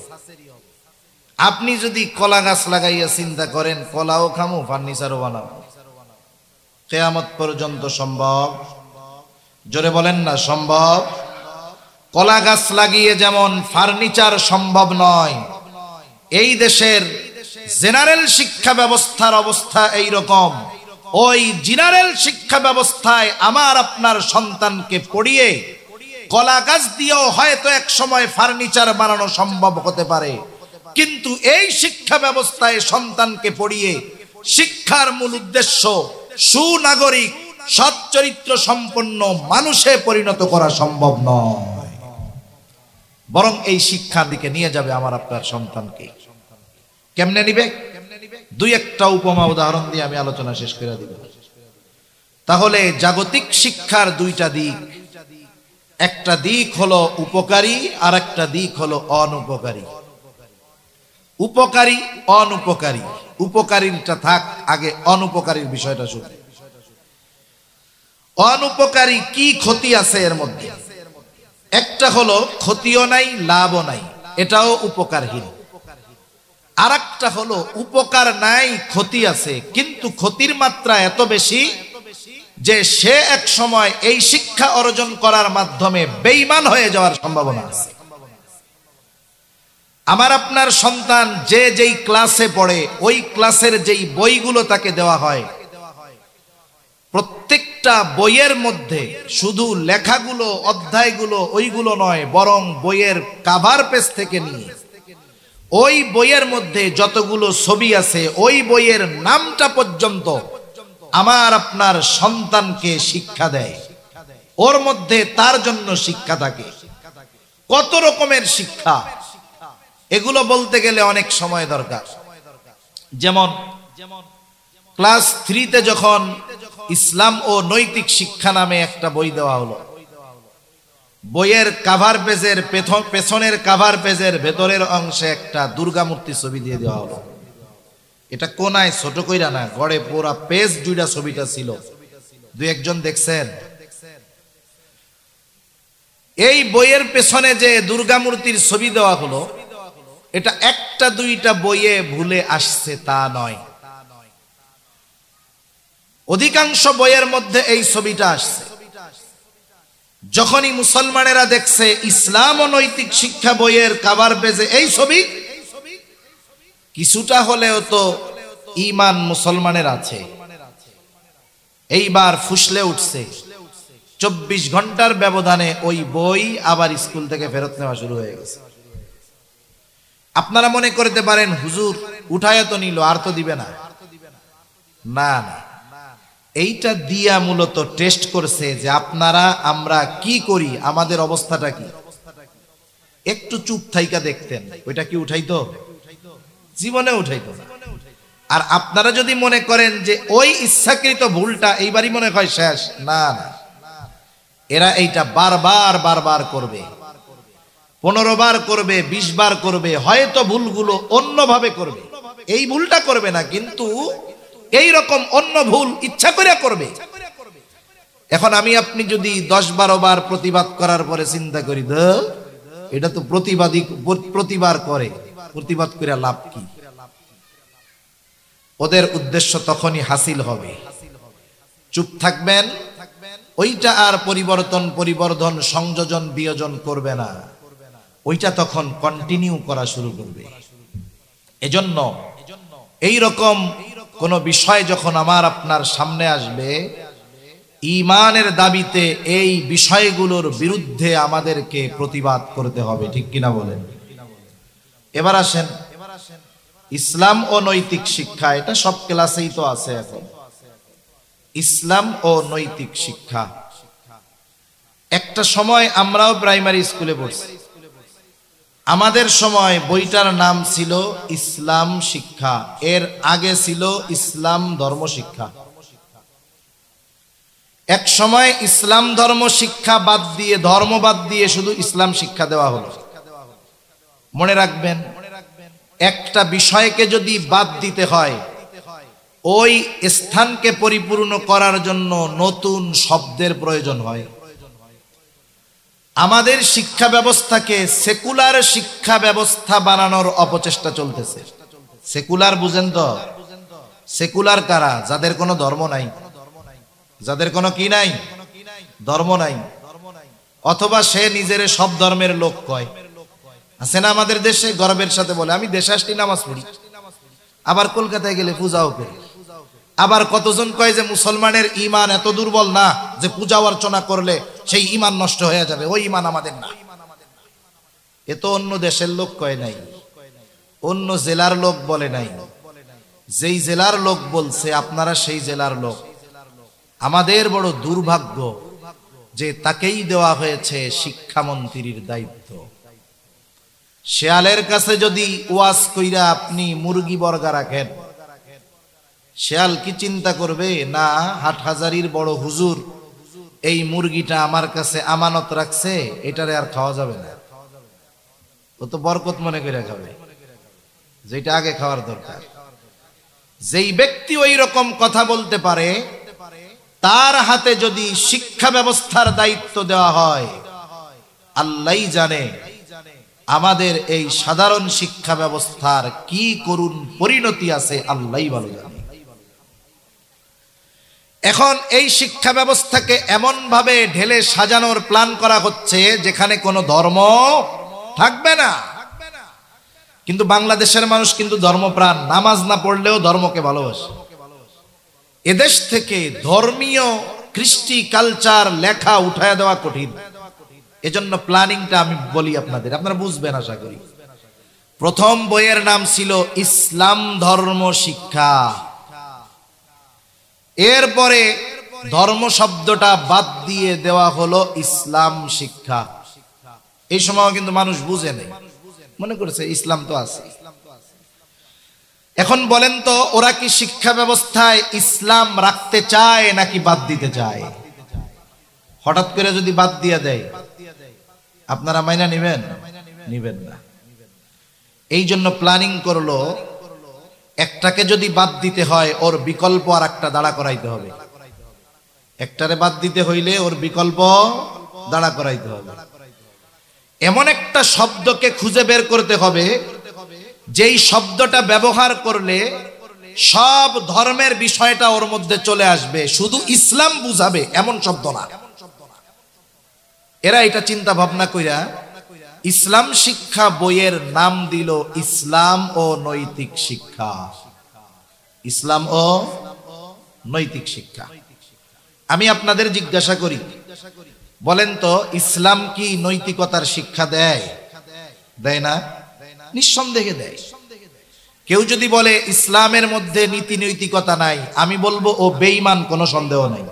আপনি যদি কলা গাছ লাগাইয়া চিন্তা করেন কলাও খামু ফার্নিচারও বানাবো, কিয়ামত পর্যন্ত সম্ভব? জোরে বলেন না সম্ভব? কলা গাছ লাগিয়ে যেমন ফার্নিচার সম্ভব নয়, এই দেশের জেনারেল শিক্ষা ব্যবস্থার অবস্থা এই রকম। ওই জেনারেল শিক্ষা ব্যবস্থায় আমার আপনার সন্তানকে পড়িয়ে কলা গাছ দিয়েও হয়তো এক সময় ফার্নিচার বানানো সম্ভব হতে পারে, কিন্তু এই শিক্ষা ব্যবস্থায় সন্তানকে পড়িয়ে শিক্ষার মূল উদ্দেশ্য সুনাগরিক সৎ চরিত্র সম্পন্ন মানুষে পরিণত করা সম্ভব নয়, বরং এই শিক্ষার দিকে নিয়ে যাবে আমার আপনার সন্তানকে। কেমনে নিবে? দুই একটা উপমা উদাহরণ দিয়ে আমি আলোচনা শেষ করে দিব। তাহলে জাগতিক শিক্ষার দুইটা দিক, একটা দিক হলো উপকারী আর একটা দিক হলো অনুপকারী। উপকারী অনুপকারী, উপকারীটা থাক, আগে অনুপকারীর বিষয়টা শুনুন। অনুপকারী কি ক্ষতি আছে এর মধ্যে? একটা হলো ক্ষতিও নাই লাভও নাই, এটাও উপকারহীন। আর একটা হলো উপকার নাই ক্ষতি আছে, কিন্তু ক্ষতির মাত্রা এত বেশি যে সে এক সময় এই শিক্ষা অর্জন করার মাধ্যমে বেঈমান হয়ে যাওয়ার সম্ভাবনা আছে। আমার আপনার সন্তান যে যেই ক্লাসে পড়ে, ওই ক্লাসের যেই বইগুলো তাকে দেওয়া হয়, প্রত্যেকটা বইয়ের মধ্যে শুধু লেখাগুলো অধ্যায়গুলো ওইগুলো নয়, বরং বইয়ের কাভার পেজ থেকে নিয়ে ওই বইয়ের মধ্যে যতগুলো ছবি আছে ওই বইয়ের নামটা পর্যন্ত আমার আপনার সন্তানকে শিক্ষা দেয়। ওর মধ্যে তার জন্য শিক্ষা থাকে, কত রকমের শিক্ষা, এগুলো বলতে গেলে অনেক সময় দরকার। যেমন ক্লাস 3-তে যখন ইসলাম ও নৈতিক শিক্ষা নামে একটা বই দেওয়া হলো, বইয়ের কাভার পেজের পেছনের কাভার পেজের ভেতরের অংশে একটা দুর্গা মূর্তি ছবি দিয়ে দেওয়া হলো। এটা কোনায় ছোট কইরা না, গড়ে পুরা পেজ জুড়া ছবিটা ছিল। দুই একজন দেখছেন? এই বইয়ের পেছনে যে দুর্গা মূর্তির ছবি দেওয়া হলো, এটা একটা দুইটা বইয়ে ভুলে আসছে তা নয়, অধিকাংশ বইয়ের মধ্যে এই ছবিটা আসছে। যখনই মুসলমানেরা দেখছে ইসলাম ও নৈতিক শিক্ষা বইয়ের কাভার পেজে এই ছবি, কিছুটা হলেও তো ঈমান মুসলমানের আছে, এইবার ফুসলে উঠছে। 24 ঘন্টার ব্যবধানে ওই বই আবার স্কুল থেকে ফেরত নেওয়া শুরু হয়ে গেছে। আপনারা মনে করতে পারেন হুজুর উঠায় তো নিল, আর তো দিবে না। না না, এইটা দিয়া মূলত টেস্ট করছে যে আপনারা আমরা কি করি, আমাদের অবস্থাটা কি। একটু চুপ থাইকা দেখতেন, ওইটা কি উঠাইতো? জীবনে উঠাইতো না। আর আপনারা যদি মনে করেন যে ওই ইচ্ছাকৃত ভুলটা এইবারই মনে হয় শেষ, না না, এরা এইটা বারবার বারবার করবে, 15 বার করবে, 20 বার করবে, হয়তো ভুলগুলো অন্যভাবে করবে, এই ভুলটা করবে না, কিন্তু এই রকম অন্য ভুল ইচ্ছা করে করবে। এখন আমি আপনি যদি 10-12 বার প্রতিবাদ করার পরে চিন্তা করি এটা তো প্রতিবার করে, প্রতিবাদ করে লাভ কি? ওদের উদ্দেশ্য তখনই হাসিল হবে। চুপ থাকবেন, ওইটা আর পরিবর্ধন সংযোজন বিয়োজন করবে না, ওইটা তখন কন্টিনিউ করা শুরু করবে। এজন্য এই রকম কোন বিষয় যখন আমার আপনার সামনে আসবে, ঈমানের দাবিতে এই বিষয়গুলোর বিরুদ্ধে আমাদেরকে প্রতিবাদ করতে হবে, ঠিক কিনা বলেন? এবার আসেন ইসলাম ও নৈতিক শিক্ষা, এটা সব ক্লাসেই তো আছে এখন। ইসলাম ও নৈতিক শিক্ষা, একটা সময় আমরাও প্রাইমারি স্কুলে পড়ছি, আমাদের সময় বইটার নাম ছিল ইসলাম শিক্ষা, এর আগে ছিল ইসলাম ধর্ম শিক্ষা। এক সময় ইসলাম ধর্ম শিক্ষা বাদ দিয়ে, ধর্ম বাদ দিয়ে শুধু ইসলাম শিক্ষা দেওয়া হলো। মনে রাখবেন, একটা বিষয়কে যদি বাদ দিতে হয়, ওই স্থানকে পরিপূর্ণ করার জন্য নতুন শব্দের প্রয়োজন হয়। আমাদের শিক্ষা ব্যবস্থাকে সেকুলার শিক্ষা ব্যবস্থা বানানোর অপচেষ্টা চলতেছে। সেকুলার বুঝেন তো? সেকুলার কারা? যাদের কোনো ধর্ম নাই, যাদের কোনো কি নাই, ধর্ম নাই, অথবা সে নিজের সব ধর্মের লোক কয়। আছে না আমাদের দেশে, গর্বের সাথে বলে আমি দেশে আসলে নামাজ পড়ি, আবার কলকাতায় গেলে পূজাও করি। আবার কতজন কয় যে মুসলমানের ঈমান এত দুর্বল না যে পূজা অর্চনা করলে সেই ঈমান নষ্ট হয়ে যাবে, ওই ঈমান আমাদের না। এ তো অন্য দেশের লোক কয় নাই, অন্য জেলার লোক বলে নাই। যেই জেলার লোক বলছে আপনারা সেই জেলার লোক। আমাদের বড় দুর্ভাগ্য যে তাকেই দেওয়া হয়েছে শিক্ষামন্ত্রীর দায়িত্ব। শেয়ালের কাছে যদি ওয়াজ কইরা আপনি মুরগি বর্গা রাখেন, শেয়াল কি চিন্তা করবে? না, হাটহাজারির বড় হুজুর এই মুরগিটা আমার কাছে আমানত রাখছে, এটারে আর খাওয়া যাবে না। ও তো বরকত মনে করে খাবে, যেটা আগে খাওয়ার দরকার। যেই ব্যক্তি ওই রকম কথা বলতে পারে, তার হাতে যদি শিক্ষা ব্যবস্থার দায়িত্ব দেওয়া হয়, আল্লাহই জানে আমাদের এই সাধারণ শিক্ষা ব্যবস্থার কি করুণ পরিণতি আছে, আল্লাহই ভালো জানে। এখন এই শিক্ষা ব্যবস্থাকে এমন ভাবে ঢেলে সাজানোর প্ল্যান করা হচ্ছে যেখানে কোনো ধর্ম থাকবে না। কিন্তু বাংলাদেশের মানুষ কিন্তু ধর্মপ্রাণ, নামাজ না পড়লেও ধর্মকে ভালোবাসে। এদেশ থেকে ধর্মীয় কৃষ্টি কালচার লেখা উঠায় দেওয়া কঠিন। এজন্য প্ল্যানিংটা আমি বলি আপনাদের, আপনারা বুঝবেন আশা করি। প্রথম বইয়ের নাম ছিল ইসলাম ধর্ম শিক্ষা, এরপরে ধর্ম শব্দটা বাদ দিয়ে দেওয়া হলো ইসলাম শিক্ষা। এই সময় কিন্তু মানুষ বুঝে নেই, মনে করেছে ইসলাম তো আছে। এখন বলেন তো, ওরা কি শিক্ষা ব্যবস্থায় ইসলাম রাখতে চায় নাকি বাদ দিতে চায়? হঠাৎ করে যদি বাদ দিয়ে দেয়, আপনারা মাইনা নিবেন? নিবেন না। এই জন্য প্ল্যানিং করলো, একটাকে যদি বাদ দিতে হয় ওর বিকল্প আর একটা দাঁড়া করাইতে হবে। একটারে বাদ দিতে হইলে ওর বিকল্প দাঁড়া করাইতে হবে। এমন একটা শব্দকে খুঁজে বের করতে হবে যেই শব্দটা ব্যবহার করলে সব ধর্মের বিষয়টা ওর মধ্যে চলে আসবে, শুধু ইসলাম বুঝাবে এমন শব্দ না। এরা এটা চিন্তা ভাবনা কইরা ইসলাম শিক্ষা বইয়ের নাম দিল ইসলাম ও নৈতিক শিক্ষা। ইসলাম ও নৈতিক শিক্ষা। আমি আপনাদের জিজ্ঞাসা করি, বলেন তো ইসলাম কি নৈতিকতার শিক্ষা দেয়? দেয় না? নিঃসন্দেহে দেয়। কেউ যদি বলে ইসলামের মধ্যে নীতি নৈতিকতা নাই, আমি বলবো ও বেঈমান, কোনো সন্দেহ নাই।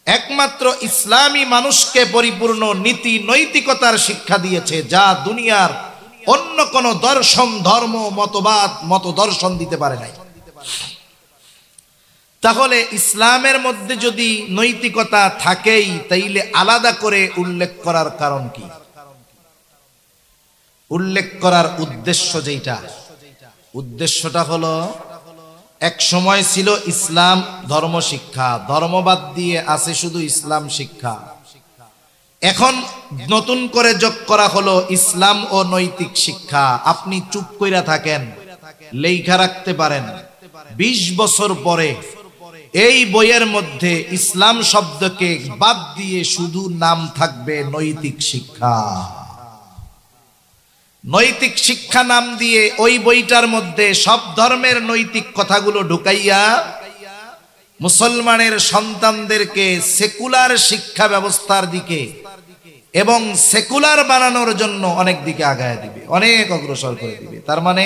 একমাত্র ইসলামই মানুষকে পরিপূর্ণ নীতি নৈতিকতার শিক্ষা দিয়েছে, যা দুনিয়ার অন্য কোন দর্শন, ধর্ম, মতবাদ, মতদর্শন দিতে পারে নাই। তাহলে ইসলামের মধ্যে যদি নৈতিকতা থাকেই, তাইলে আলাদা করে উল্লেখ করার কারণ কি? উল্লেখ করার উদ্দেশ্য যেটা, উদ্দেশ্যটা হলো এক সময় ছিল ইসলাম ধর্ম শিক্ষা, ধর্মবাদ দিয়ে আছে শুধু ইসলাম শিক্ষা। এখন নতুন করে যোগ করা হলো ইসলাম ও নৈতিক শিক্ষা। আপনি চুপ কইরা থাকেন, লেখা রাখতে পারেন 20 বছর পরে এই বইয়ের মধ্যে ইসলাম শব্দকে বাদ দিয়ে শুধু নাম থাকবে নৈতিক শিক্ষা। নৈতিক শিক্ষা নাম দিয়ে ওই বইটার মধ্যে সব ধর্মের নৈতিক কথাগুলো ঢুকাইয়া মুসলমানের সন্তানদেরকে সেকুলার শিক্ষা ব্যবস্থার দিকে এবং সেকুলার বানানোর জন্য অনেক দিকে আগায় দিবে, অনেক অগ্রসর করে দিবে। তার মানে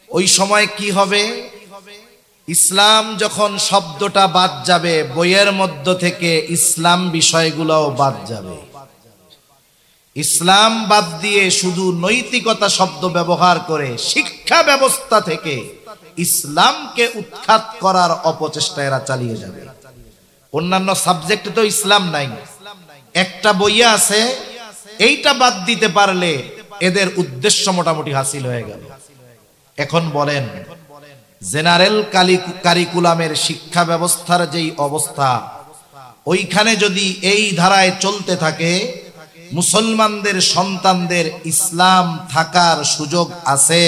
ওই সময় কি হবে? ইসলাম যখন শব্দটা বাদ যাবে, বইয়ের মধ্য থেকে ইসলাম বিষয়গুলোও বাদ যাবে। ইসলাম বাদ দিয়ে শুধু নৈতিকতা শব্দ ব্যবহার করে শিক্ষা ব্যবস্থা থেকে ইসলামকে উৎখাত করার অপচেষ্টা এরা চালিয়ে যাবে। অন্যান্য সাবজেক্টে তো ইসলাম নাই, একটা বইয়ে আছে, এইটা বাদ দিতে পারলে এদের উদ্দেশ্য মোটামুটি হাসিল হয়ে গেল। এখন বলেন, জেনারেল কারিকুলামের শিক্ষা ব্যবস্থার যেই অবস্থা, ওইখানে যদি এই ধারায় চলতে থাকে, মুসলমানদের সন্তানদের ইসলাম থাকার সুযোগ আছে?